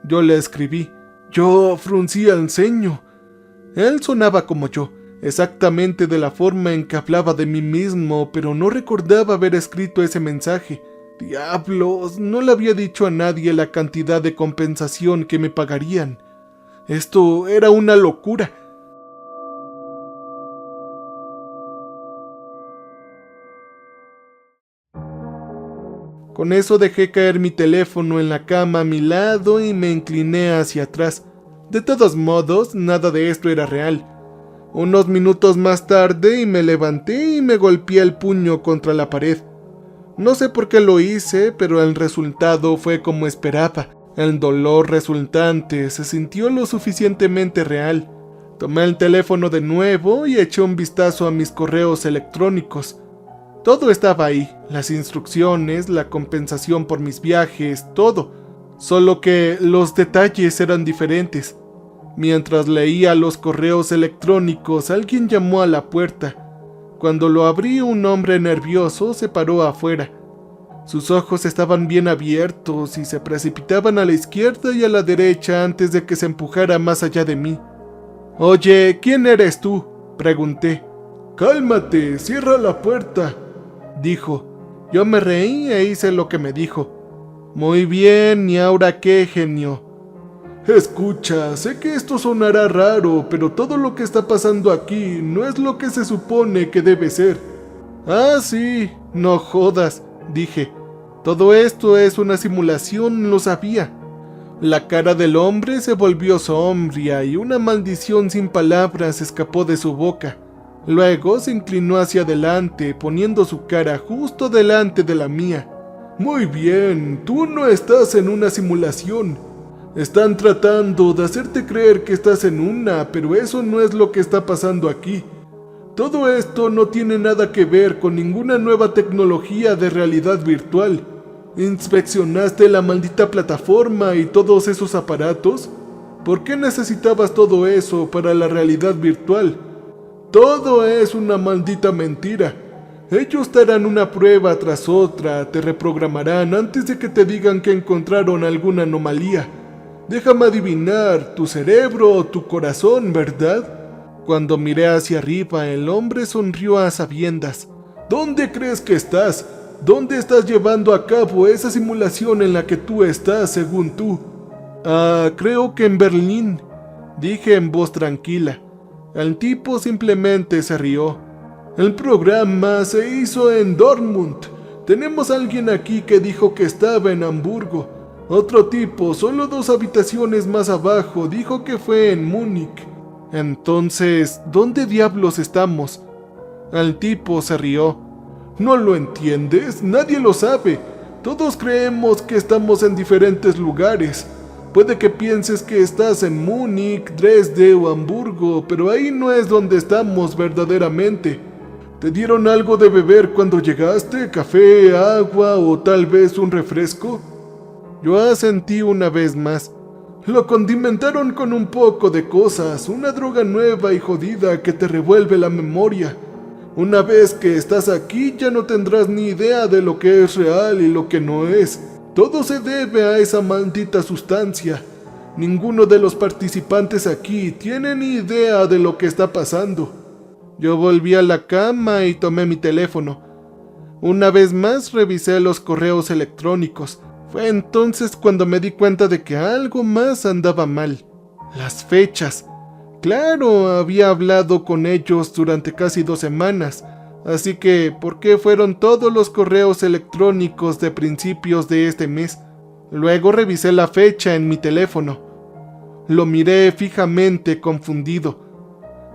Yo le escribí. Yo fruncía el ceño. Él sonaba como yo, exactamente de la forma en que hablaba de mí mismo, pero no recordaba haber escrito ese mensaje. Diablos, no le había dicho a nadie la cantidad de compensación que me pagarían. Esto era una locura. Con eso dejé caer mi teléfono en la cama a mi lado y me incliné hacia atrás. De todos modos, nada de esto era real. Unos minutos más tarde me levanté y me golpeé el puño contra la pared. No sé por qué lo hice, pero el resultado fue como esperaba. El dolor resultante se sintió lo suficientemente real. Tomé el teléfono de nuevo y eché un vistazo a mis correos electrónicos. Todo estaba ahí, las instrucciones, la compensación por mis viajes, todo. Solo que los detalles eran diferentes. Mientras leía los correos electrónicos, alguien llamó a la puerta. Cuando lo abrí, un hombre nervioso se paró afuera. Sus ojos estaban bien abiertos y se precipitaban a la izquierda y a la derecha antes de que se empujara más allá de mí. «Oye, ¿quién eres tú?», pregunté. «Cálmate, cierra la puerta», dijo. Yo me reí e hice lo que me dijo. «Muy bien, ¿y ahora qué, genio?». «Escucha, sé que esto sonará raro, pero todo lo que está pasando aquí no es lo que se supone que debe ser». «Ah, sí, no jodas», dije. «Todo esto es una simulación, lo sabía». La cara del hombre se volvió sombría y una maldición sin palabras escapó de su boca. Luego se inclinó hacia adelante, poniendo su cara justo delante de la mía. «Muy bien, tú no estás en una simulación. Están tratando de hacerte creer que estás en una, pero eso no es lo que está pasando aquí. Todo esto no tiene nada que ver con ninguna nueva tecnología de realidad virtual. ¿Inspeccionaste la maldita plataforma y todos esos aparatos? ¿Por qué necesitabas todo eso para la realidad virtual? Todo es una maldita mentira. Ellos te harán una prueba tras otra, te reprogramarán antes de que te digan que encontraron alguna anomalía. Déjame adivinar, tu cerebro o tu corazón, ¿verdad?» Cuando miré hacia arriba, el hombre sonrió a sabiendas. «¿Dónde crees que estás? ¿Dónde estás llevando a cabo esa simulación en la que tú estás, según tú?» Creo que en Berlín», dije en voz tranquila. El tipo simplemente se rió. «El programa se hizo en Dortmund. Tenemos a alguien aquí que dijo que estaba en Hamburgo. Otro tipo, solo 2 habitaciones más abajo, dijo que fue en Múnich. Entonces, ¿dónde diablos estamos?» El tipo se rió. «¿No lo entiendes? Nadie lo sabe. Todos creemos que estamos en diferentes lugares. Puede que pienses que estás en Múnich, Dresde o Hamburgo, pero ahí no es donde estamos verdaderamente. ¿Te dieron algo de beber cuando llegaste? ¿Café, agua o tal vez un refresco?» Yo asentí una vez más. «Lo condimentaron con un poco de cosas, una droga nueva y jodida que te revuelve la memoria. Una vez que estás aquí ya no tendrás ni idea de lo que es real y lo que no es. Todo se debe a esa maldita sustancia. Ninguno de los participantes aquí tiene ni idea de lo que está pasando. Yo volví a la cama y tomé mi teléfono. Una vez más revisé los correos electrónicos. Fue entonces cuando me di cuenta de que algo más andaba mal. Las fechas. Claro, había hablado con ellos durante casi 2 semanas, así que ¿por qué fueron todos los correos electrónicos de principios de este mes? Luego revisé la fecha en mi teléfono. Lo miré fijamente, confundido.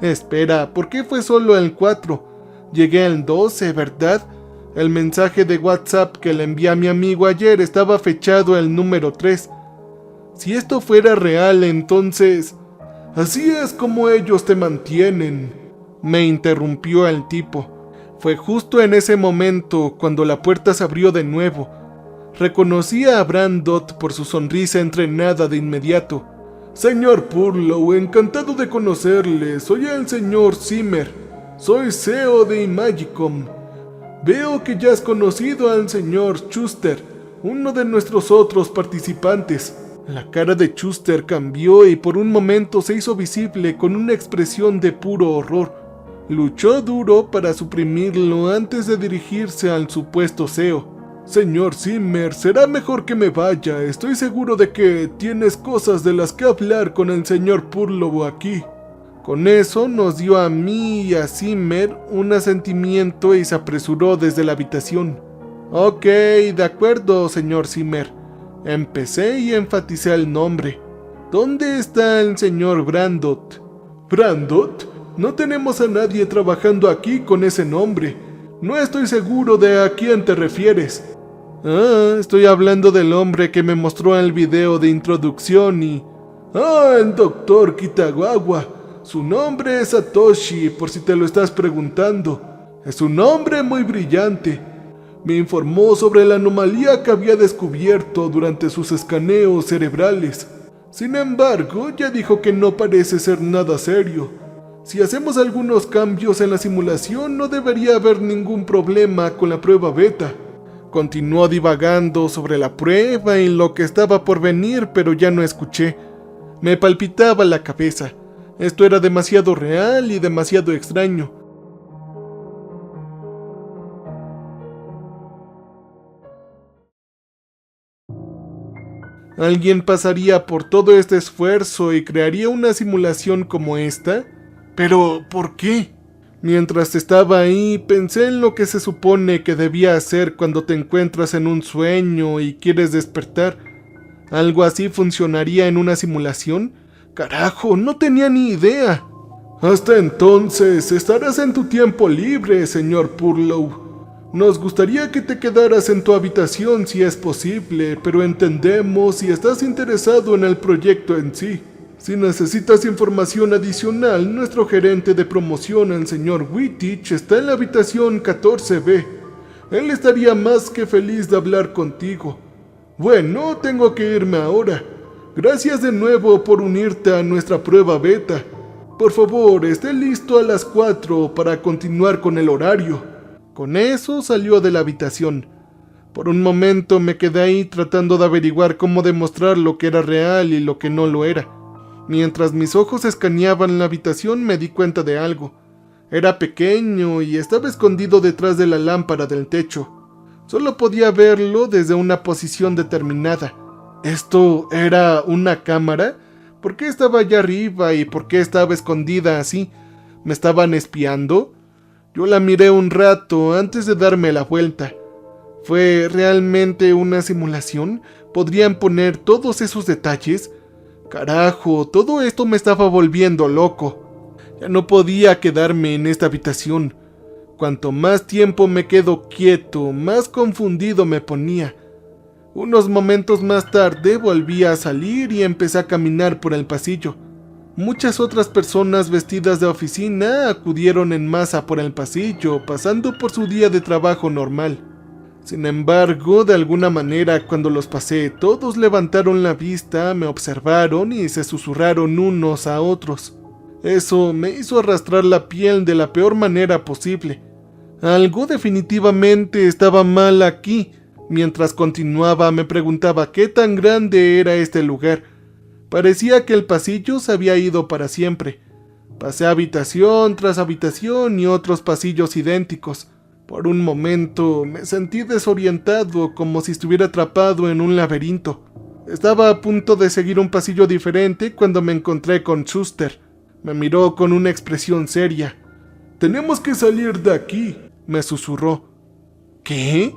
Espera, ¿por qué fue solo el 4? Llegué al 12, ¿verdad? El mensaje de WhatsApp que le envié a mi amigo ayer estaba fechado el número 3. Si esto fuera real, entonces... Así es como ellos te mantienen, me interrumpió el tipo. Fue justo en ese momento cuando la puerta se abrió de nuevo. Reconocí a Brandot por su sonrisa entrenada de inmediato. Señor Purlow, encantado de conocerle. Soy el señor Zimmer. Soy CEO de Imagicom. Veo que ya has conocido al señor Schuster, uno de nuestros otros participantes. La cara de Schuster cambió y por un momento se hizo visible con una expresión de puro horror. Luchó duro para suprimirlo antes de dirigirse al supuesto CEO. Señor Zimmer, será mejor que me vaya. Estoy seguro de que tienes cosas de las que hablar con el señor Purlow aquí. Con eso nos dio a mí y a Zimmer un asentimiento y se apresuró desde la habitación. Ok, de acuerdo, señor Zimmer. Empecé y enfaticé el nombre. ¿Dónde está el señor Brandot? ¿Brandot? No tenemos a nadie trabajando aquí con ese nombre. No estoy seguro de a quién te refieres. Ah, estoy hablando del hombre que me mostró el video de introducción y... Ah, el doctor Kitagawa. Su nombre es Satoshi, por si te lo estás preguntando. Es un hombre muy brillante. Me informó sobre la anomalía que había descubierto durante sus escaneos cerebrales. Sin embargo, ya dijo que no parece ser nada serio. Si hacemos algunos cambios en la simulación, no debería haber ningún problema con la prueba beta. Continuó divagando sobre la prueba y lo que estaba por venir, pero ya no escuché. Me palpitaba la cabeza. Esto era demasiado real y demasiado extraño. ¿Alguien pasaría por todo este esfuerzo y crearía una simulación como esta? ¿Pero por qué? Mientras estaba ahí, pensé en lo que se supone que debía hacer cuando te encuentras en un sueño y quieres despertar. ¿Algo así funcionaría en una simulación? ¡Carajo! No tenía ni idea. Hasta entonces, estarás en tu tiempo libre, señor Purlow. Nos gustaría que te quedaras en tu habitación si es posible, pero entendemos si estás interesado en el proyecto en sí. Si necesitas información adicional, nuestro gerente de promoción, el señor Wittich, está en la habitación 14B. Él estaría más que feliz de hablar contigo. Bueno, tengo que irme ahora. Gracias de nuevo por unirte a nuestra prueba beta. Por favor, esté listo a las 4 para continuar con el horario. Con eso salió de la habitación. Por un momento me quedé ahí tratando de averiguar cómo demostrar lo que era real y lo que no lo era. Mientras mis ojos escaneaban la habitación me di cuenta de algo. Era pequeño y estaba escondido detrás de la lámpara del techo. Solo podía verlo desde una posición determinada. ¿Esto era una cámara? ¿Por qué estaba allá arriba y por qué estaba escondida así? ¿Me estaban espiando? Yo la miré un rato antes de darme la vuelta. ¿Fue realmente una simulación? ¿Podrían poner todos esos detalles? Carajo, todo esto me estaba volviendo loco. Ya no podía quedarme en esta habitación. Cuanto más tiempo me quedo quieto, más confundido me ponía. Unos momentos más tarde volví a salir y empecé a caminar por el pasillo. Muchas otras personas vestidas de oficina acudieron en masa por el pasillo, pasando por su día de trabajo normal. Sin embargo, de alguna manera, cuando los pasé, todos levantaron la vista, me observaron y se susurraron unos a otros. Eso me hizo arrastrar la piel de la peor manera posible. Algo definitivamente estaba mal aquí. Mientras continuaba me preguntaba qué tan grande era este lugar. Parecía que el pasillo se había ido para siempre. Pasé habitación tras habitación y otros pasillos idénticos. Por un momento me sentí desorientado, como si estuviera atrapado en un laberinto. Estaba a punto de seguir un pasillo diferente cuando me encontré con Schuster. Me miró con una expresión seria. «Tenemos que salir de aquí», me susurró. «¿Qué?»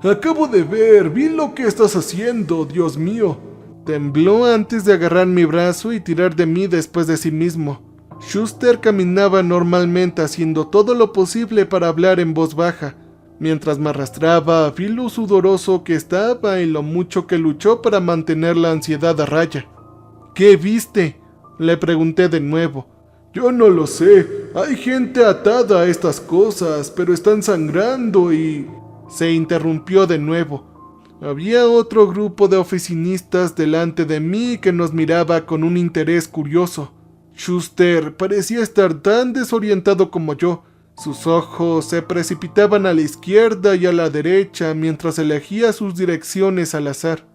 «Acabo de ver, vi lo que estás haciendo, Dios mío». Tembló antes de agarrar mi brazo y tirar de mí después de sí mismo. Schuster caminaba normalmente, haciendo todo lo posible para hablar en voz baja. Mientras me arrastraba, vi lo sudoroso que estaba y lo mucho que luchó para mantener la ansiedad a raya. «¿Qué viste?», le pregunté de nuevo. «Yo no lo sé. Hay gente atada a estas cosas, pero están sangrando y...» Se interrumpió de nuevo. Había otro grupo de oficinistas delante de mí que nos miraba con un interés curioso. Schuster parecía estar tan desorientado como yo. Sus ojos se precipitaban a la izquierda y a la derecha mientras elegía sus direcciones al azar.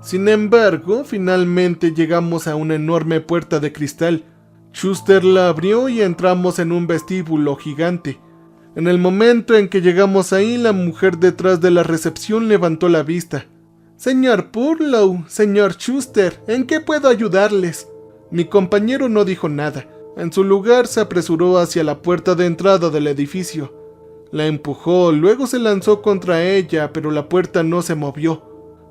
Sin embargo, finalmente llegamos a una enorme puerta de cristal. Schuster la abrió y entramos en un vestíbulo gigante. En el momento en que llegamos ahí, la mujer detrás de la recepción levantó la vista. «Señor Purlow, señor Schuster, ¿en qué puedo ayudarles?» Mi compañero no dijo nada. En su lugar se apresuró hacia la puerta de entrada del edificio. La empujó, luego se lanzó contra ella, pero la puerta no se movió.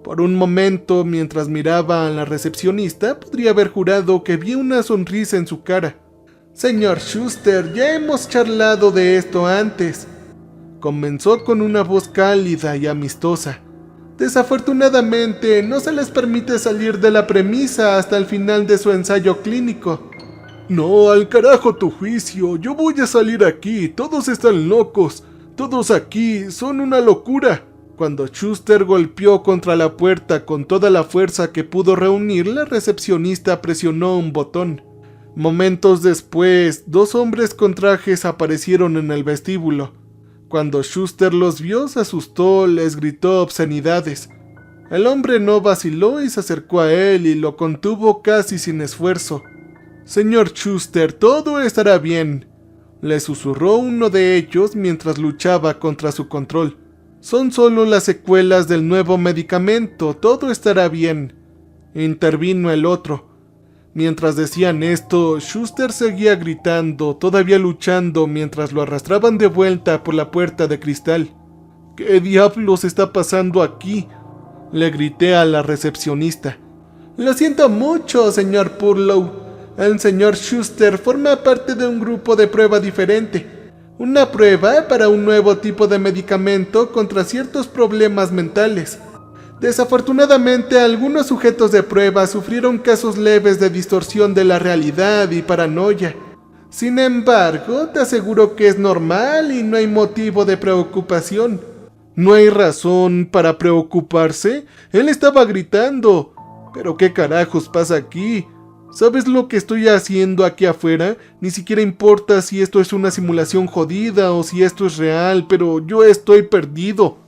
Por un momento, mientras miraba a la recepcionista, podría haber jurado que vi una sonrisa en su cara. «Señor Schuster, ya hemos charlado de esto antes», comenzó con una voz cálida y amistosa. «Desafortunadamente, no se les permite salir de la premisa hasta el final de su ensayo clínico». «No, al carajo tu juicio, yo voy a salir aquí, todos están locos, todos aquí son una locura». Cuando Schuster golpeó contra la puerta con toda la fuerza que pudo reunir, la recepcionista presionó un botón. Momentos después, dos hombres con trajes aparecieron en el vestíbulo. Cuando Schuster los vio, se asustó, les gritó obscenidades. El hombre no vaciló y se acercó a él y lo contuvo casi sin esfuerzo. «Señor Schuster, todo estará bien», le susurró uno de ellos mientras luchaba contra su control. «Son solo las secuelas del nuevo medicamento, todo estará bien», intervino el otro. Mientras decían esto, Schuster seguía gritando, todavía luchando mientras lo arrastraban de vuelta por la puerta de cristal. «¿Qué diablos está pasando aquí?», le grité a la recepcionista. «Lo siento mucho, señor Purlow. El señor Schuster forma parte de un grupo de prueba diferente. Una prueba para un nuevo tipo de medicamento contra ciertos problemas mentales. Desafortunadamente, algunos sujetos de prueba sufrieron casos leves de distorsión de la realidad y paranoia. Sin embargo, te aseguro que es normal y no hay motivo de preocupación». «¿No hay razón para preocuparse? Él estaba gritando. ¿Pero qué carajos pasa aquí? ¿Sabes lo que estoy haciendo aquí afuera? Ni siquiera importa si esto es una simulación jodida o si esto es real, pero yo estoy perdido».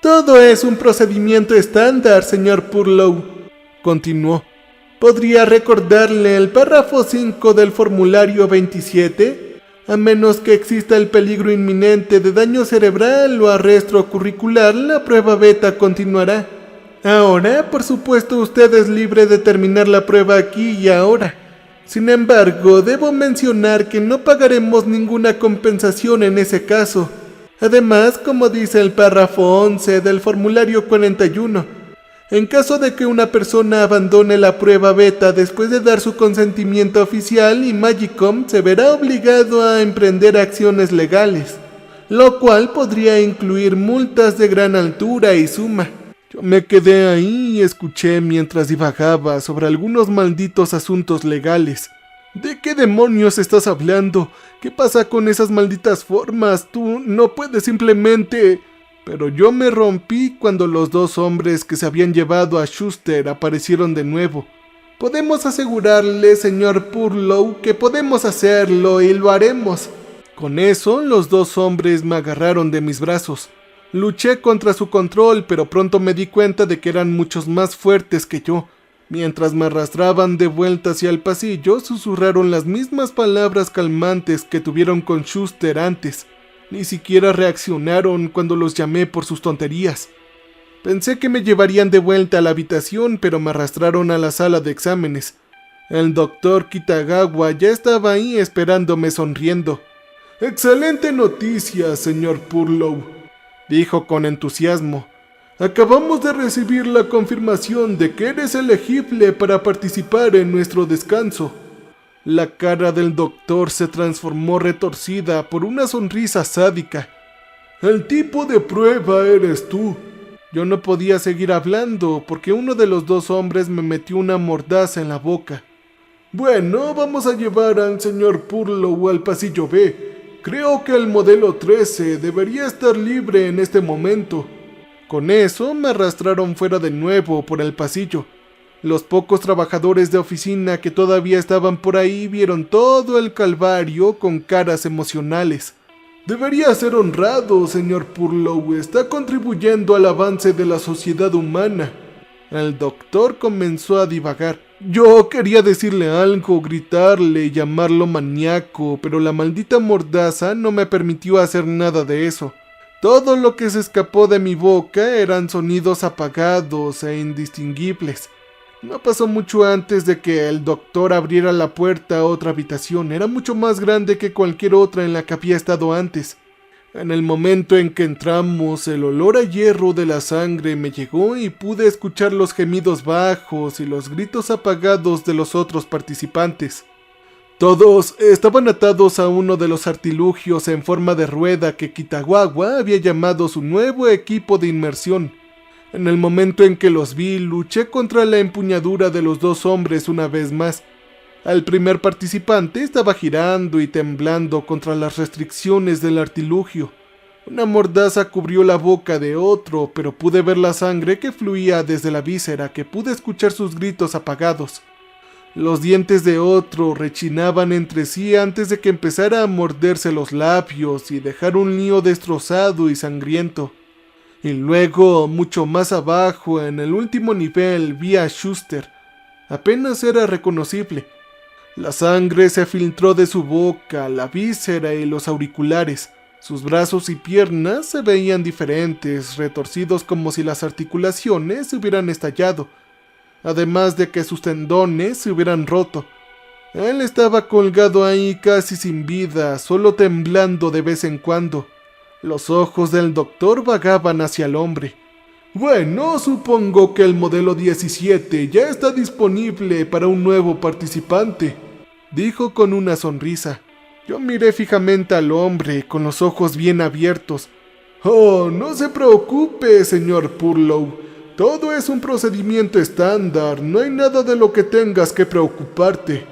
«Todo es un procedimiento estándar, señor Purlow», continuó. «¿Podría recordarle el párrafo 5 del formulario 27? A menos que exista el peligro inminente de daño cerebral o arresto curricular, la prueba beta continuará. Ahora, por supuesto, usted es libre de terminar la prueba aquí y ahora. Sin embargo, debo mencionar que no pagaremos ninguna compensación en ese caso. Además, como dice el párrafo 11 del formulario 41, en caso de que una persona abandone la prueba beta después de dar su consentimiento oficial, Imagicom se verá obligado a emprender acciones legales, lo cual podría incluir multas de gran altura y suma». Yo me quedé ahí y escuché mientras divagaba sobre algunos malditos asuntos legales. «¿De qué demonios estás hablando? ¿Qué pasa con esas malditas formas? Tú no puedes simplemente...» Pero yo me rompí cuando los dos hombres que se habían llevado a Schuster aparecieron de nuevo. Podemos asegurarle, señor Purlow, que podemos hacerlo y lo haremos. Con eso, los dos hombres me agarraron de mis brazos. Luché contra su control, pero pronto me di cuenta de que eran muchos más fuertes que yo. Mientras me arrastraban de vuelta hacia el pasillo, susurraron las mismas palabras calmantes que tuvieron con Schuster antes. Ni siquiera reaccionaron cuando los llamé por sus tonterías. Pensé que me llevarían de vuelta a la habitación, pero me arrastraron a la sala de exámenes. El doctor Kitagawa ya estaba ahí esperándome sonriendo. «Excelente noticia, señor Purlow», dijo con entusiasmo. «Acabamos de recibir la confirmación de que eres elegible para participar en nuestro descanso». La cara del doctor se transformó retorcida por una sonrisa sádica. «El tipo de prueba eres tú». Yo no podía seguir hablando porque uno de los dos hombres me metió una mordaza en la boca. «Bueno, vamos a llevar al señor Purlow al pasillo B. Creo que el modelo 13 debería estar libre en este momento». Con eso me arrastraron fuera de nuevo por el pasillo. Los pocos trabajadores de oficina que todavía estaban por ahí vieron todo el calvario con caras emocionales. «Debería ser honrado, señor Purlow. Está contribuyendo al avance de la sociedad humana». El doctor comenzó a divagar. Yo quería decirle algo, gritarle, llamarlo maníaco, pero la maldita mordaza no me permitió hacer nada de eso. Todo lo que se escapó de mi boca eran sonidos apagados e indistinguibles. No pasó mucho antes de que el doctor abriera la puerta a otra habitación. Era mucho más grande que cualquier otra en la que había estado antes. En el momento en que entramos, el olor a hierro de la sangre me llegó y pude escuchar los gemidos bajos y los gritos apagados de los otros participantes. Todos estaban atados a uno de los artilugios en forma de rueda que Kitagawa había llamado su nuevo equipo de inmersión. En el momento en que los vi, luché contra la empuñadura de los dos hombres una vez más. El primer participante estaba girando y temblando contra las restricciones del artilugio. Una mordaza cubrió la boca de otro, pero pude ver la sangre que fluía desde la víscera, que pude escuchar sus gritos apagados. Los dientes de otro rechinaban entre sí antes de que empezara a morderse los labios y dejar un lío destrozado y sangriento. Y luego, mucho más abajo, en el último nivel, vi a Schuster. Apenas era reconocible. La sangre se filtró de su boca, la víscera y los auriculares. Sus brazos y piernas se veían diferentes, retorcidos como si las articulaciones se hubieran estallado, además de que sus tendones se hubieran roto. Él estaba colgado ahí casi sin vida, solo temblando de vez en cuando. Los ojos del doctor vagaban hacia el hombre. «Bueno, supongo que el modelo 17 ya está disponible para un nuevo participante», dijo con una sonrisa. Yo miré fijamente al hombre, con los ojos bien abiertos. «Oh, no se preocupe, señor Purlow. Todo es un procedimiento estándar, no hay nada de lo que tengas que preocuparte».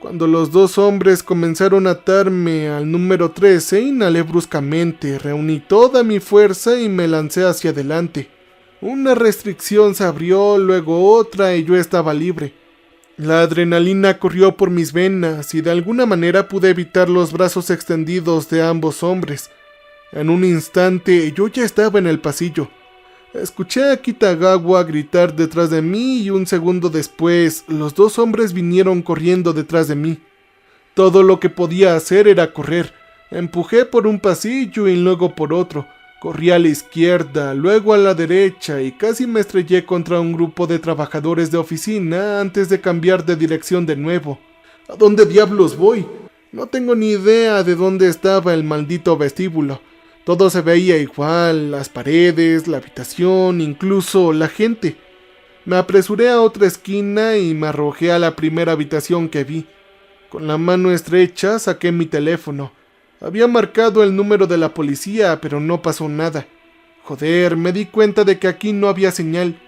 Cuando los dos hombres comenzaron a atarme al número 13, inhalé bruscamente, reuní toda mi fuerza y me lancé hacia adelante. Una restricción se abrió, luego otra y yo estaba libre. La adrenalina corrió por mis venas y de alguna manera pude evitar los brazos extendidos de ambos hombres. En un instante yo ya estaba en el pasillo. Escuché a Kitagawa gritar detrás de mí y un segundo después los dos hombres vinieron corriendo detrás de mí. Todo lo que podía hacer era correr. Empujé por un pasillo y luego por otro. Corrí a la izquierda, luego a la derecha y casi me estrellé contra un grupo de trabajadores de oficina antes de cambiar de dirección de nuevo. ¿A dónde diablos voy? No tengo ni idea de dónde estaba el maldito vestíbulo. Todo se veía igual, las paredes, la habitación, incluso la gente. Me apresuré a otra esquina y me arrojé a la primera habitación que vi. Con la mano estrecha saqué mi teléfono. Había marcado el número de la policía, pero no pasó nada. Joder, me di cuenta de que aquí no había señal.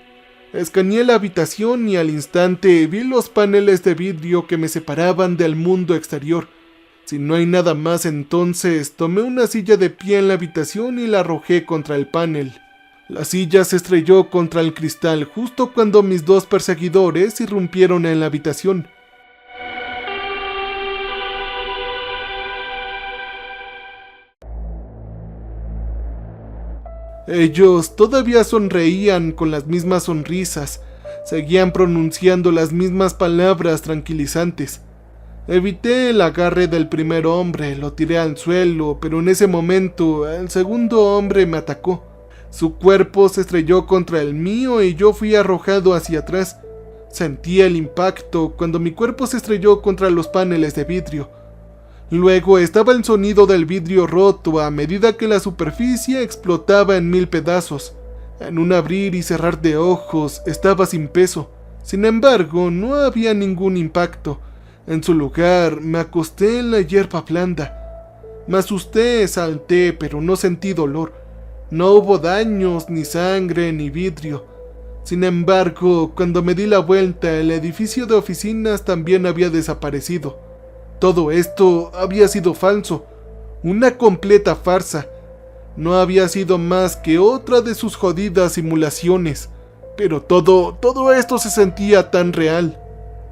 Escaneé la habitación y al instante vi los paneles de vidrio que me separaban del mundo exterior. Si no hay nada más, entonces tomé una silla de pie en la habitación y la arrojé contra el panel. La silla se estrelló contra el cristal justo cuando mis dos perseguidores irrumpieron en la habitación. Ellos todavía sonreían con las mismas sonrisas, seguían pronunciando las mismas palabras tranquilizantes. Evité el agarre del primer hombre, lo tiré al suelo, pero en ese momento el segundo hombre me atacó. Su cuerpo se estrelló contra el mío y yo fui arrojado hacia atrás. Sentí el impacto cuando mi cuerpo se estrelló contra los paneles de vidrio. Luego estaba el sonido del vidrio roto a medida que la superficie explotaba en 1000 pedazos. En un abrir y cerrar de ojos estaba sin peso. Sin embargo, no había ningún impacto. En su lugar, me acosté en la hierba blanda. Me asusté, salté, pero no sentí dolor. No hubo daños, ni sangre, ni vidrio. Sin embargo, cuando me di la vuelta, el edificio de oficinas también había desaparecido. Todo esto había sido falso, una completa farsa. No había sido más que otra de sus jodidas simulaciones, pero todo esto se sentía tan real.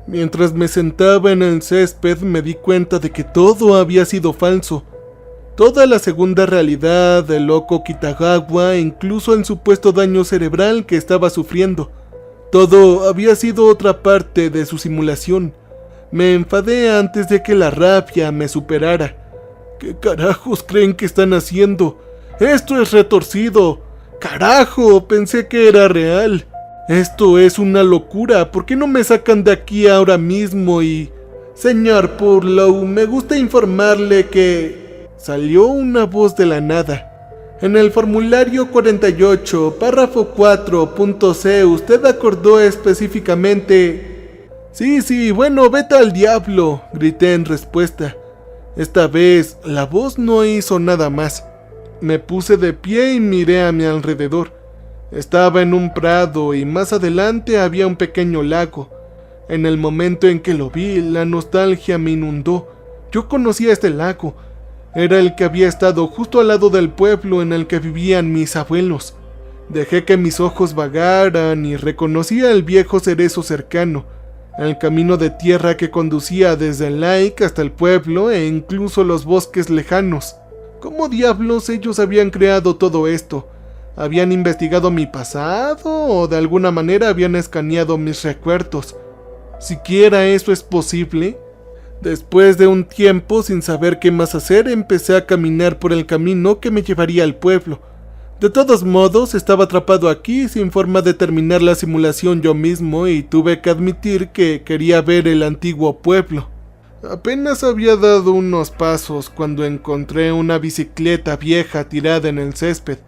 Mientras me sentaba en el césped me di cuenta de que todo había sido falso. Toda la segunda realidad del loco Kitagawa, incluso el supuesto daño cerebral que estaba sufriendo. Todo había sido otra parte de su simulación. Me enfadé antes de que la rabia me superara. ¿Qué carajos creen que están haciendo? ¡Esto es retorcido! ¡Carajo! Pensé que era real. Esto es una locura. ¿Por qué no me sacan de aquí ahora mismo y... Señor Purlow, me gusta informarle que... Salió una voz de la nada. En el formulario 48, párrafo 4.c, usted acordó específicamente... Sí, bueno, vete al diablo, grité en respuesta. Esta vez, la voz no hizo nada más. Me puse de pie y miré a mi alrededor. Estaba en un prado y más adelante había un pequeño lago. En el momento en que lo vi, la nostalgia me inundó. Yo conocía este lago. Era el que había estado justo al lado del pueblo en el que vivían mis abuelos. Dejé que mis ojos vagaran y reconocí el viejo cerezo cercano, el camino de tierra que conducía desde el Lake hasta el pueblo e incluso los bosques lejanos. ¿Cómo diablos ellos habían creado todo esto? ¿Habían investigado mi pasado o de alguna manera habían escaneado mis recuerdos? ¿Siquiera eso es posible? Después de un tiempo sin saber qué más hacer, empecé a caminar por el camino que me llevaría al pueblo. De todos modos, estaba atrapado aquí sin forma de terminar la simulación yo mismo y tuve que admitir que quería ver el antiguo pueblo. Apenas había dado unos pasos cuando encontré una bicicleta vieja tirada en el césped.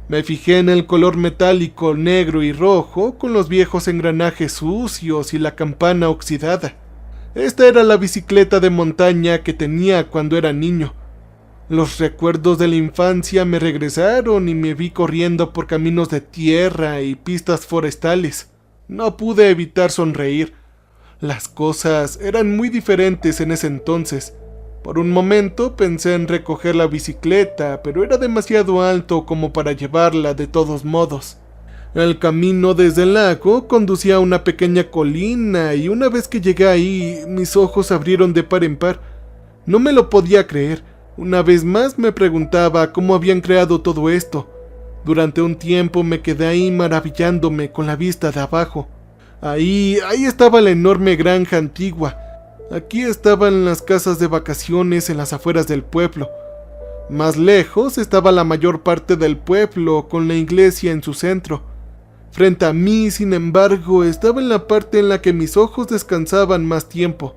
Me fijé en el color metálico negro y rojo con los viejos engranajes sucios y la campana oxidada. Esta era la bicicleta de montaña que tenía cuando era niño. Los recuerdos de la infancia me regresaron y me vi corriendo por caminos de tierra y pistas forestales. No pude evitar sonreír. Las cosas eran muy diferentes en ese entonces. Por un momento pensé en recoger la bicicleta, pero era demasiado alto como para llevarla de todos modos. El camino desde el lago conducía a una pequeña colina y una vez que llegué ahí, mis ojos se abrieron de par en par. No me lo podía creer. Una vez más me preguntaba cómo habían creado todo esto. Durante un tiempo me quedé ahí maravillándome con la vista de abajo. Ahí estaba la enorme granja antigua. Aquí estaban las casas de vacaciones en las afueras del pueblo. Más lejos estaba la mayor parte del pueblo con la iglesia en su centro. Frente a mí, sin embargo, estaba en la parte en la que mis ojos descansaban más tiempo.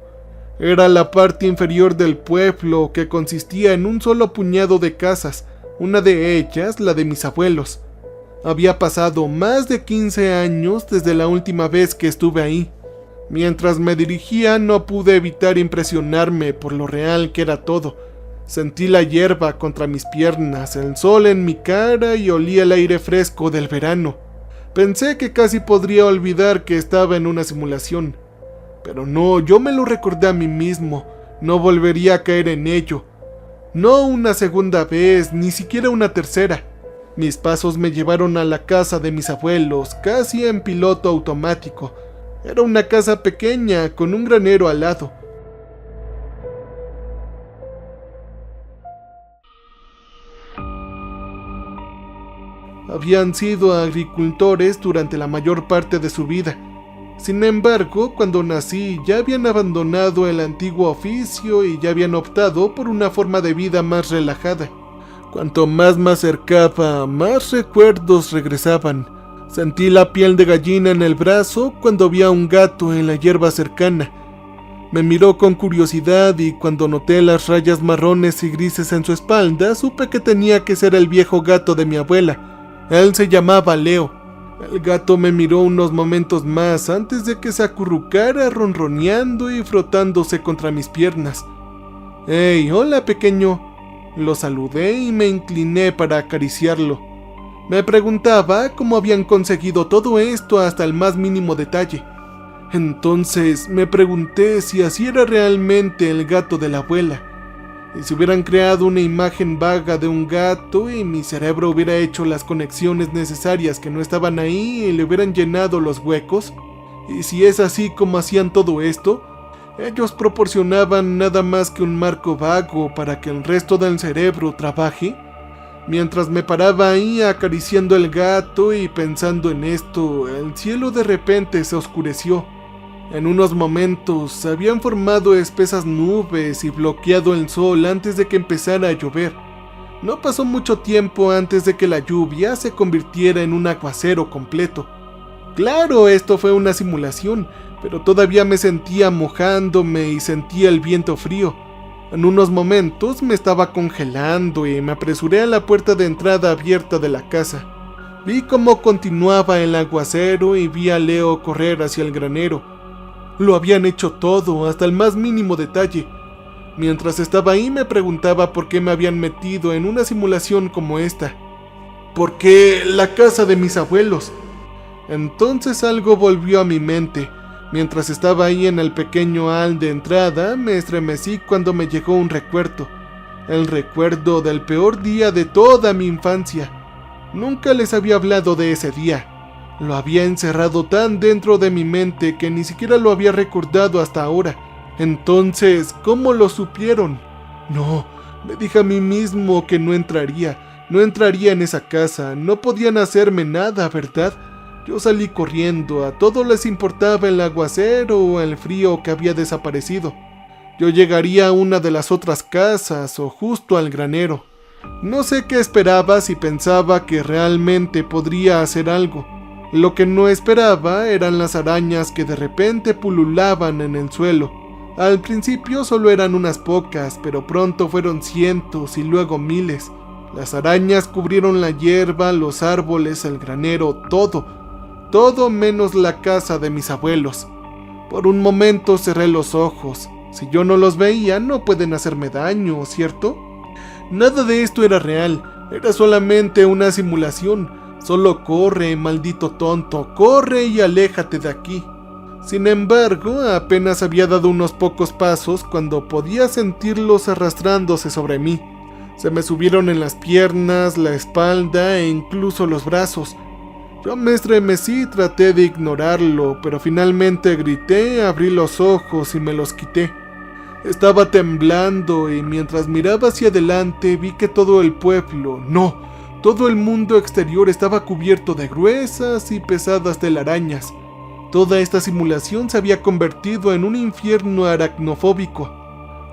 Era la parte inferior del pueblo, que consistía en un solo puñado de casas, una de ellas la de mis abuelos. Había pasado más de 15 años desde la última vez que estuve ahí. Mientras me dirigía no pude evitar impresionarme por lo real que era todo. Sentí la hierba contra mis piernas, el sol en mi cara y olía el aire fresco del verano. Pensé que casi podría olvidar que estaba en una simulación. Pero no, yo me lo recordé a mí mismo. No volvería a caer en ello. No una segunda vez, ni siquiera una tercera. Mis pasos me llevaron a la casa de mis abuelos, casi en piloto automático. Era una casa pequeña, con un granero al lado. Habían sido agricultores durante la mayor parte de su vida. Sin embargo, cuando nací ya habían abandonado el antiguo oficio y ya habían optado por una forma de vida más relajada. Cuanto más me acercaba, más recuerdos regresaban. Sentí la piel de gallina en el brazo cuando vi a un gato en la hierba cercana. Me miró con curiosidad y cuando noté las rayas marrones y grises en su espalda, supe que tenía que ser el viejo gato de mi abuela. Él se llamaba Leo. El gato me miró unos momentos más antes de que se acurrucara ronroneando y frotándose contra mis piernas. «Hey, hola pequeño». Lo saludé y me incliné para acariciarlo. Me preguntaba cómo habían conseguido todo esto hasta el más mínimo detalle. Entonces me pregunté si así era realmente el gato de la abuela. Y si hubieran creado una imagen vaga de un gato y mi cerebro hubiera hecho las conexiones necesarias que no estaban ahí y le hubieran llenado los huecos. Y si es así como hacían todo esto, ellos proporcionaban nada más que un marco vago para que el resto del cerebro trabaje. Mientras me paraba ahí acariciando el gato y pensando en esto, el cielo de repente se oscureció. En unos momentos se habían formado espesas nubes y bloqueado el sol antes de que empezara a llover. No pasó mucho tiempo antes de que la lluvia se convirtiera en un aguacero completo. Claro, esto fue una simulación, pero todavía me sentía mojándome y sentía el viento frío. En unos momentos me estaba congelando y me apresuré a la puerta de entrada abierta de la casa. Vi cómo continuaba el aguacero y vi a Leo correr hacia el granero. Lo habían hecho todo, hasta el más mínimo detalle. Mientras estaba ahí me preguntaba por qué me habían metido en una simulación como esta. ¿Por qué la casa de mis abuelos? Entonces algo volvió a mi mente. Mientras estaba ahí en el pequeño hall de entrada, me estremecí cuando me llegó un recuerdo. El recuerdo del peor día de toda mi infancia. Nunca les había hablado de ese día. Lo había encerrado tan dentro de mi mente que ni siquiera lo había recordado hasta ahora. Entonces, ¿cómo lo supieron? No, me dije a mí mismo que no entraría en esa casa, no podían hacerme nada, ¿verdad? Yo salí corriendo, a todos les importaba el aguacero o el frío que había desaparecido. Yo llegaría a una de las otras casas o justo al granero. No sé qué esperaba si pensaba que realmente podría hacer algo. Lo que no esperaba eran las arañas que de repente pululaban en el suelo. Al principio solo eran unas pocas, pero pronto fueron cientos y luego miles. Las arañas cubrieron la hierba, los árboles, el granero, todo menos la casa de mis abuelos. Por un momento cerré los ojos. Si yo no los veía, no pueden hacerme daño, ¿cierto? Nada de esto era real, era solamente una simulación. Solo corre, maldito tonto, corre y aléjate de aquí. Sin embargo, apenas había dado unos pocos pasos cuando podía sentirlos arrastrándose sobre mí. Se me subieron en las piernas, la espalda e incluso los brazos. Yo me estremecí y traté de ignorarlo, pero finalmente grité, abrí los ojos y me los quité. Estaba temblando y mientras miraba hacia adelante vi que todo el pueblo, todo el mundo exterior estaba cubierto de gruesas y pesadas telarañas. Toda esta simulación se había convertido en un infierno aracnofóbico.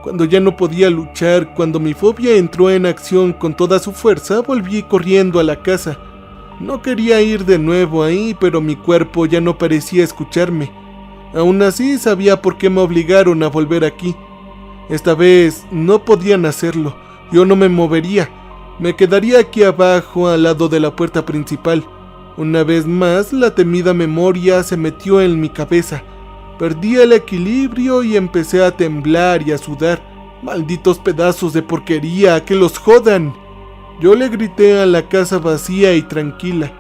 Cuando ya no podía luchar, cuando mi fobia entró en acción con toda su fuerza, volví corriendo a la casa. No quería ir de nuevo ahí, pero mi cuerpo ya no parecía escucharme. Aún así sabía por qué me obligaron a volver aquí. Esta vez no podían hacerlo, yo no me movería. Me quedaría aquí abajo al lado de la puerta principal. Una vez más la temida memoria se metió en mi cabeza. Perdí el equilibrio y empecé a temblar y a sudar. ¡Malditos pedazos de porquería! ¡Que los jodan! Yo le grité a la casa vacía y tranquila.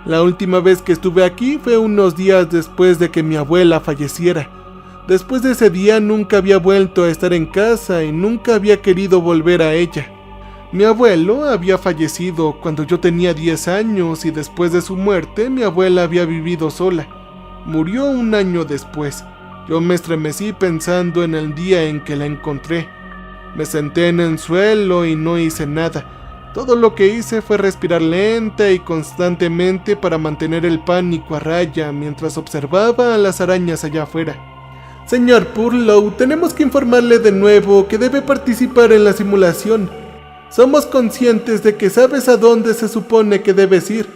La última vez que estuve aquí fue unos días después de que mi abuela falleciera. Después de ese día nunca había vuelto a estar en casa y nunca había querido volver a ella. Mi abuelo había fallecido cuando yo tenía 10 años y después de su muerte mi abuela había vivido sola. Murió un año después. Yo me estremecí pensando en el día en que la encontré. Me senté en el suelo y no hice nada. Todo lo que hice fue respirar lenta y constantemente para mantener el pánico a raya mientras observaba a las arañas allá afuera. Señor Purlow, tenemos que informarle de nuevo que debe participar en la simulación. Somos conscientes de que sabes a dónde se supone que debes ir.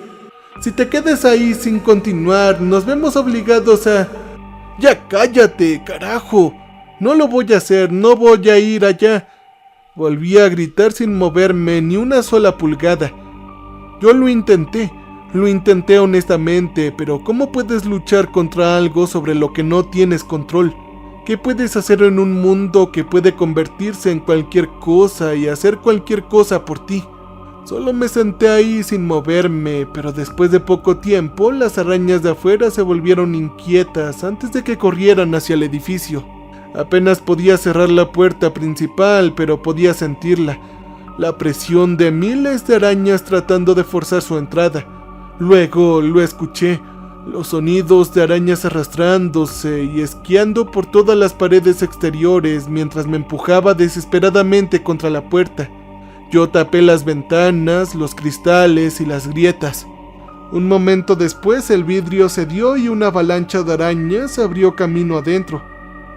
Si te quedas ahí sin continuar, nos vemos obligados a... ¡Ya cállate, carajo! No lo voy a hacer, no voy a ir allá. Volví a gritar sin moverme ni una sola pulgada. Yo lo intenté honestamente, pero ¿cómo puedes luchar contra algo sobre lo que no tienes control? ¿Qué puedes hacer en un mundo que puede convertirse en cualquier cosa y hacer cualquier cosa por ti? Solo me senté ahí sin moverme, pero después de poco tiempo, las arañas de afuera se volvieron inquietas antes de que corrieran hacia el edificio. Apenas podía cerrar la puerta principal, pero podía sentirla. La presión de miles de arañas tratando de forzar su entrada. Luego lo escuché. Los sonidos de arañas arrastrándose y esquiando por todas las paredes exteriores mientras me empujaba desesperadamente contra la puerta. Yo tapé las ventanas, los cristales y las grietas. Un momento después el vidrio cedió y una avalancha de arañas abrió camino adentro.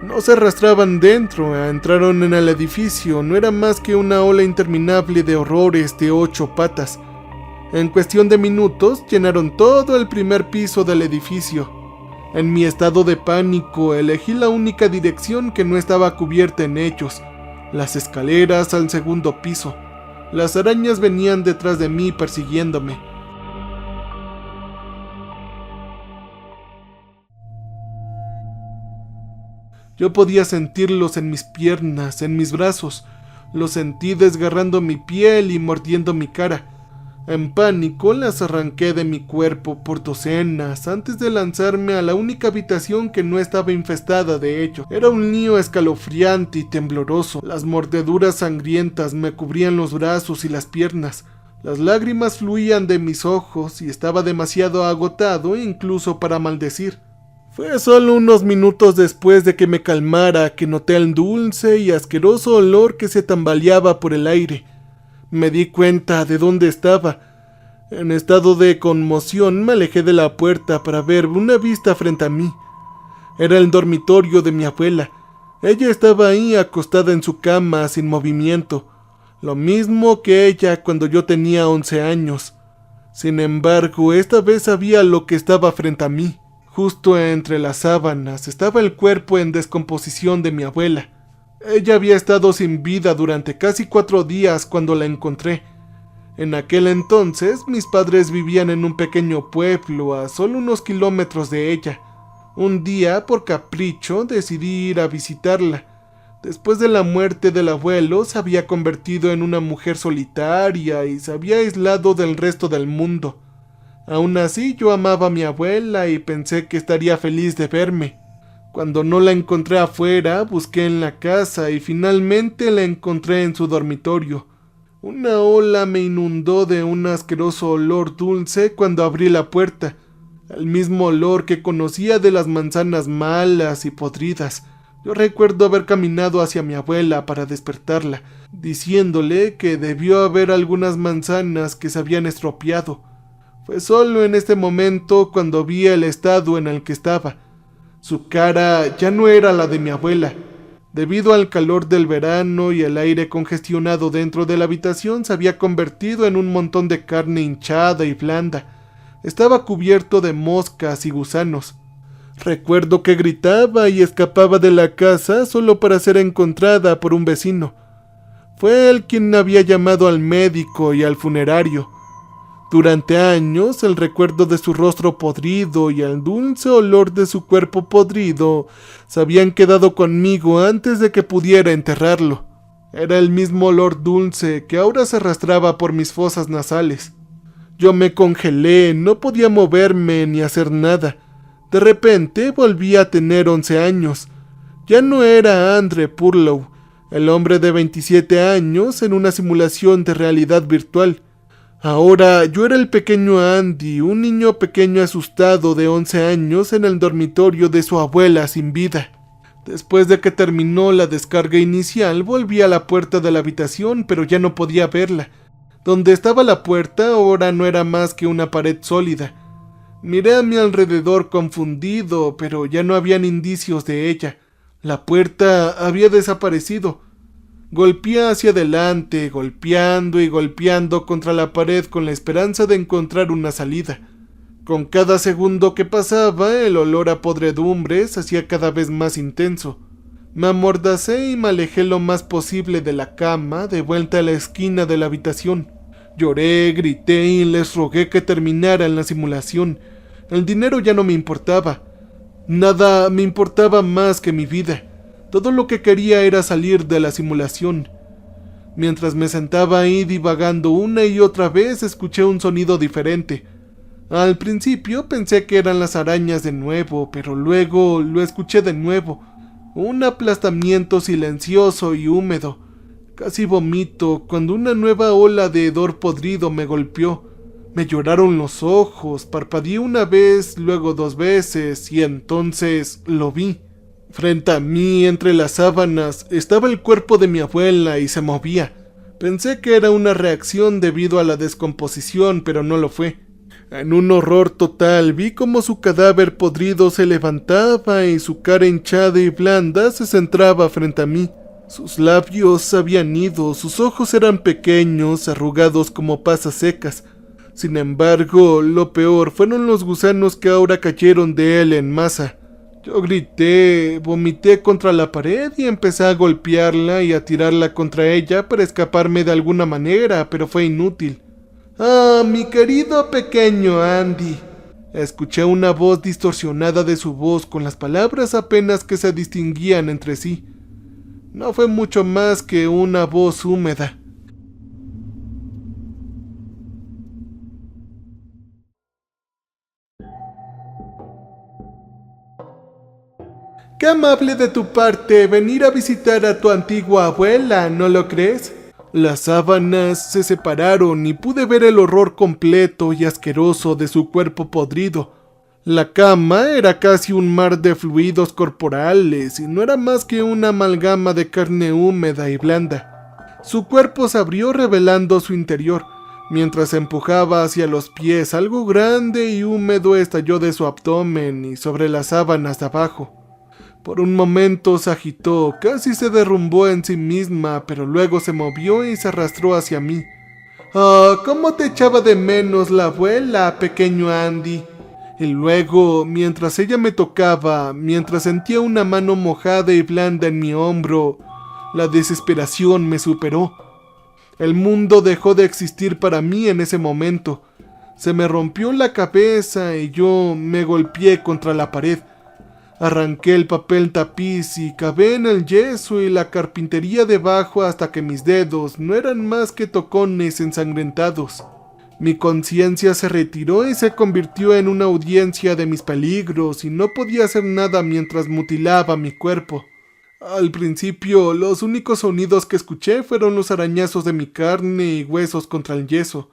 No se arrastraban dentro, entraron en el edificio, no era más que una ola interminable de horrores de 8 patas. En cuestión de minutos llenaron todo el primer piso del edificio. En mi estado de pánico elegí la única dirección que no estaba cubierta en ellos, las escaleras al segundo piso. Las arañas venían detrás de mí persiguiéndome. Yo podía sentirlos en mis piernas, en mis brazos. Los sentí desgarrando mi piel y mordiendo mi cara. En pánico las arranqué de mi cuerpo por docenas antes de lanzarme a la única habitación que no estaba infestada de ellos. Era un lío escalofriante y tembloroso. Las mordeduras sangrientas me cubrían los brazos y las piernas. Las lágrimas fluían de mis ojos y estaba demasiado agotado incluso para maldecir. Fue solo unos minutos después de que me calmara que noté el dulce y asqueroso olor que se tambaleaba por el aire. Me di cuenta de dónde estaba. En estado de conmoción me alejé de la puerta para ver una vista frente a mí. Era el dormitorio de mi abuela. Ella estaba ahí acostada en su cama sin movimiento, lo mismo que ella cuando yo tenía 11 años. Sin embargo, esta vez sabía lo que estaba frente a mí. Justo entre las sábanas estaba el cuerpo en descomposición de mi abuela. Ella había estado sin vida durante casi 4 días cuando la encontré. En aquel entonces, mis padres vivían en un pequeño pueblo a solo unos kilómetros de ella. Un día, por capricho, decidí ir a visitarla. Después de la muerte del abuelo, se había convertido en una mujer solitaria y se había aislado del resto del mundo. Aún así, yo amaba a mi abuela y pensé que estaría feliz de verme. Cuando no la encontré afuera, busqué en la casa y finalmente la encontré en su dormitorio. Una ola me inundó de un asqueroso olor dulce cuando abrí la puerta, el mismo olor que conocía de las manzanas malas y podridas. Yo recuerdo haber caminado hacia mi abuela para despertarla, diciéndole que debió haber algunas manzanas que se habían estropeado. Fue solo en este momento cuando vi el estado en el que estaba. Su cara ya no era la de mi abuela. Debido al calor del verano y el aire congestionado dentro de la habitación, se había convertido en un montón de carne hinchada y blanda. Estaba cubierto de moscas y gusanos. Recuerdo que gritaba y escapaba de la casa solo para ser encontrada por un vecino. Fue él quien había llamado al médico y al funerario. Durante años, el recuerdo de su rostro podrido y el dulce olor de su cuerpo podrido se habían quedado conmigo antes de que pudiera enterrarlo. Era el mismo olor dulce que ahora se arrastraba por mis fosas nasales. Yo me congelé, no podía moverme ni hacer nada. De repente volví a tener 11 años. Ya no era Andre Purlow, el hombre de 27 años en una simulación de realidad virtual. Ahora yo era el pequeño Andy, un niño pequeño asustado de 11 años en el dormitorio de su abuela sin vida. Después de que terminó la descarga inicial, volví a la puerta de la habitación, pero ya no podía verla. Donde estaba la puerta ahora no era más que una pared sólida. Miré a mi alrededor confundido, pero ya no habían indicios de ella. La puerta había desaparecido. Golpeé hacia adelante, golpeando y golpeando contra la pared con la esperanza de encontrar una salida. Con cada segundo que pasaba, el olor a podredumbre se hacía cada vez más intenso. Me amordacé y me alejé lo más posible de la cama, de vuelta a la esquina de la habitación. Lloré, grité y les rogué que terminaran la simulación. El dinero ya no me importaba. Nada me importaba más que mi vida. Todo lo que quería era salir de la simulación. Mientras me sentaba ahí divagando una y otra vez, escuché un sonido diferente. Al principio pensé que eran las arañas de nuevo, pero luego lo escuché de nuevo. Un aplastamiento silencioso y húmedo. Casi vomito cuando una nueva ola de hedor podrido me golpeó. Me lloraron los ojos, parpadeé una vez, luego 2 veces, y entonces lo vi. Frente a mí, entre las sábanas, estaba el cuerpo de mi abuela y se movía. Pensé que era una reacción debido a la descomposición, pero no lo fue. En un horror total, vi cómo su cadáver podrido se levantaba y su cara hinchada y blanda se centraba frente a mí. Sus labios habían ido, sus ojos eran pequeños, arrugados como pasas secas. Sin embargo, lo peor fueron los gusanos que ahora cayeron de él en masa. Yo grité, vomité contra la pared y empecé a golpearla y a tirarla contra ella para escaparme de alguna manera, pero fue inútil. «Ah, mi querido pequeño Andy», escuché una voz distorsionada de su voz con las palabras apenas que se distinguían entre sí. No fue mucho más que una voz húmeda. Qué amable de tu parte venir a visitar a tu antigua abuela, ¿no lo crees? Las sábanas se separaron y pude ver el horror completo y asqueroso de su cuerpo podrido. La cama era casi un mar de fluidos corporales y no era más que una amalgama de carne húmeda y blanda. Su cuerpo se abrió revelando su interior. Mientras empujaba hacia los pies, algo grande y húmedo estalló de su abdomen y sobre las sábanas de abajo. Por un momento se agitó, casi se derrumbó en sí misma, pero luego se movió y se arrastró hacia mí. «Oh, cómo te echaba de menos la abuela, pequeño Andy». Y luego, mientras ella me tocaba, mientras sentía una mano mojada y blanda en mi hombro, la desesperación me superó. El mundo dejó de existir para mí en ese momento. Se me rompió la cabeza y yo me golpeé contra la pared. Arranqué el papel tapiz y cavé en el yeso y la carpintería debajo hasta que mis dedos no eran más que tocones ensangrentados. Mi conciencia se retiró y se convirtió en una audiencia de mis peligros y no podía hacer nada mientras mutilaba mi cuerpo. Al principio, los únicos sonidos que escuché fueron los arañazos de mi carne y huesos contra el yeso,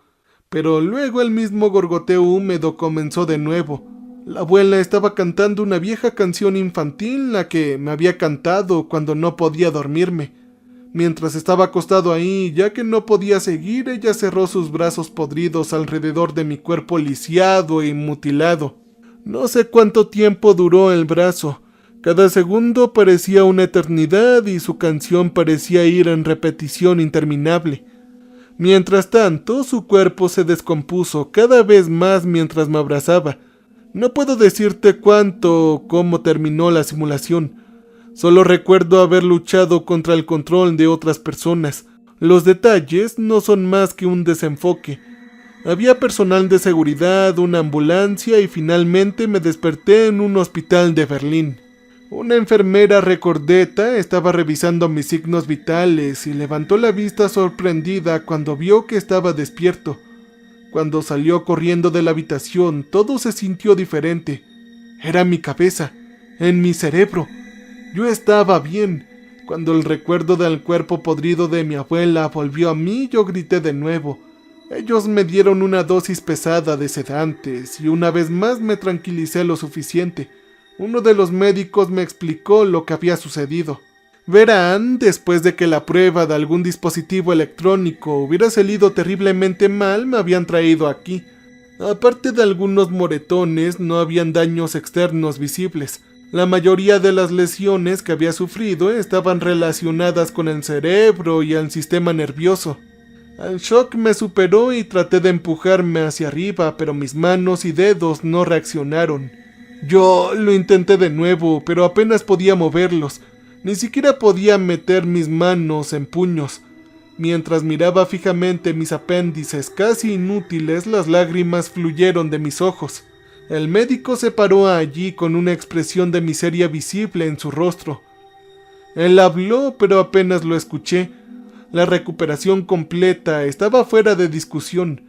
pero luego el mismo gorgoteo húmedo comenzó de nuevo. La abuela estaba cantando una vieja canción infantil, la que me había cantado cuando no podía dormirme. Mientras estaba acostado ahí, ya que no podía seguir, ella cerró sus brazos podridos alrededor de mi cuerpo lisiado y mutilado. No sé cuánto tiempo duró el brazo. Cada segundo parecía una eternidad y su canción parecía ir en repetición interminable. Mientras tanto, su cuerpo se descompuso cada vez más mientras me abrazaba. No puedo decirte cuánto o cómo terminó la simulación. Solo recuerdo haber luchado contra el control de otras personas. Los detalles no son más que un desenfoque. Había personal de seguridad, una ambulancia y finalmente me desperté en un hospital de Berlín. Una enfermera recordeta estaba revisando mis signos vitales y levantó la vista sorprendida cuando vio que estaba despierto. Cuando salió corriendo de la habitación, todo se sintió diferente. Era mi cabeza, en mi cerebro. Yo estaba bien. Cuando el recuerdo del cuerpo podrido de mi abuela volvió a mí, yo grité de nuevo. Ellos me dieron una dosis pesada de sedantes y una vez más me tranquilicé lo suficiente. Uno de los médicos me explicó lo que había sucedido. Verán, después de que la prueba de algún dispositivo electrónico hubiera salido terriblemente mal, me habían traído aquí. Aparte de algunos moretones, no habían daños externos visibles. La mayoría de las lesiones que había sufrido estaban relacionadas con el cerebro y el sistema nervioso. El shock me superó y traté de empujarme hacia arriba, pero mis manos y dedos no reaccionaron. Yo lo intenté de nuevo, pero apenas podía moverlos. Ni siquiera podía meter mis manos en puños. Mientras miraba fijamente mis apéndices casi inútiles, las lágrimas fluyeron de mis ojos. El médico se paró allí con una expresión de miseria visible en su rostro. Él habló, pero apenas lo escuché. La recuperación completa estaba fuera de discusión.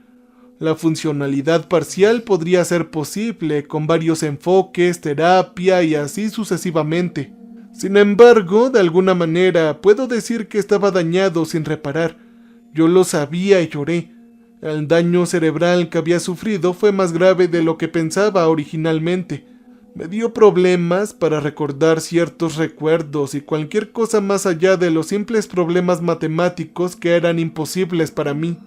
La funcionalidad parcial podría ser posible con varios enfoques, terapia y así sucesivamente. Sin embargo, de alguna manera, puedo decir que estaba dañado sin reparar. Yo lo sabía y lloré. El daño cerebral que había sufrido fue más grave de lo que pensaba originalmente. Me dio problemas para recordar ciertos recuerdos y cualquier cosa más allá de los simples problemas matemáticos que eran imposibles para mí.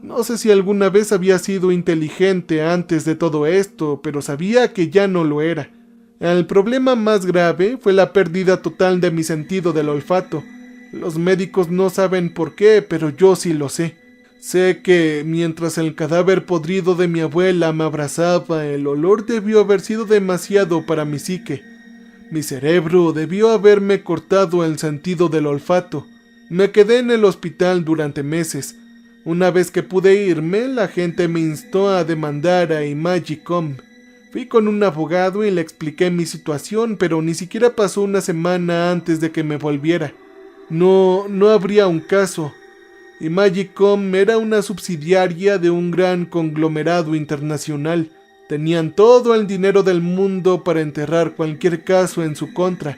No sé si alguna vez había sido inteligente antes de todo esto, pero sabía que ya no lo era. El problema más grave fue la pérdida total de mi sentido del olfato. Los médicos no saben por qué, pero yo sí lo sé. Sé que mientras el cadáver podrido de mi abuela me abrazaba, el olor debió haber sido demasiado para mi psique. Mi cerebro debió haberme cortado el sentido del olfato. Me quedé en el hospital durante meses. Una vez que pude irme, la gente me instó a demandar a Imagicom. Fui con un abogado y le expliqué mi situación, pero ni siquiera pasó una semana antes de que me volviera. No habría un caso. Imagicom era una subsidiaria de un gran conglomerado internacional. Tenían todo el dinero del mundo para enterrar cualquier caso en su contra.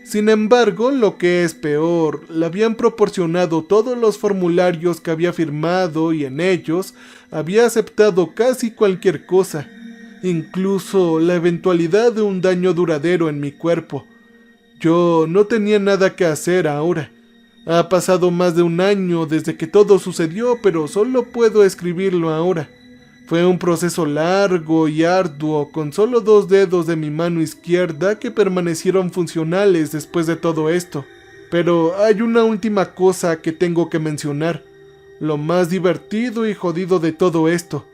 Sin embargo, lo que es peor, le habían proporcionado todos los formularios que había firmado y en ellos había aceptado casi cualquier cosa. Incluso la eventualidad de un daño duradero en mi cuerpo. Yo no tenía nada que hacer ahora. Ha pasado más de un año desde que todo sucedió, pero solo puedo escribirlo ahora. Fue un proceso largo y arduo, con solo 2 dedos de mi mano izquierda que permanecieron funcionales después de todo esto. Pero hay una última cosa que tengo que mencionar. Lo más divertido y jodido de todo esto.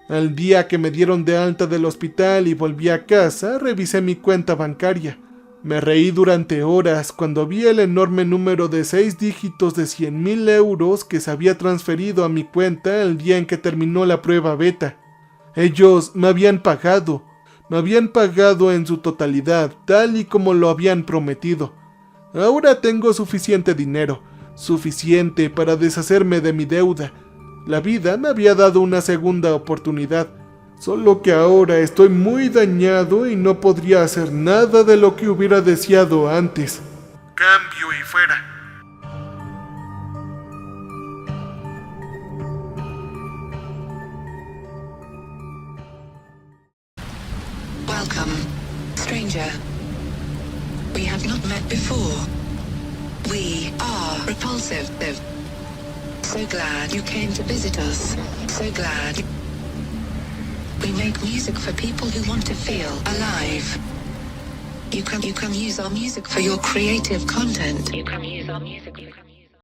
El día que me dieron de alta del hospital y volví a casa, revisé mi cuenta bancaria. Me reí durante horas cuando vi el enorme número de 6 dígitos de 100.000 euros que se había transferido a mi cuenta el día en que terminó la prueba beta. Ellos me habían pagado en su totalidad, tal y como lo habían prometido. Ahora tengo suficiente dinero, suficiente para deshacerme de mi deuda. La vida me había dado una segunda oportunidad, solo que ahora estoy muy dañado y no podría hacer nada de lo que hubiera deseado antes. Cambio y fuera. Welcome, stranger. We have not met before. We are repulsive. So glad you came to visit us. So glad. We make music for people who want to feel alive. You can use our music for your creative content. You can use our music.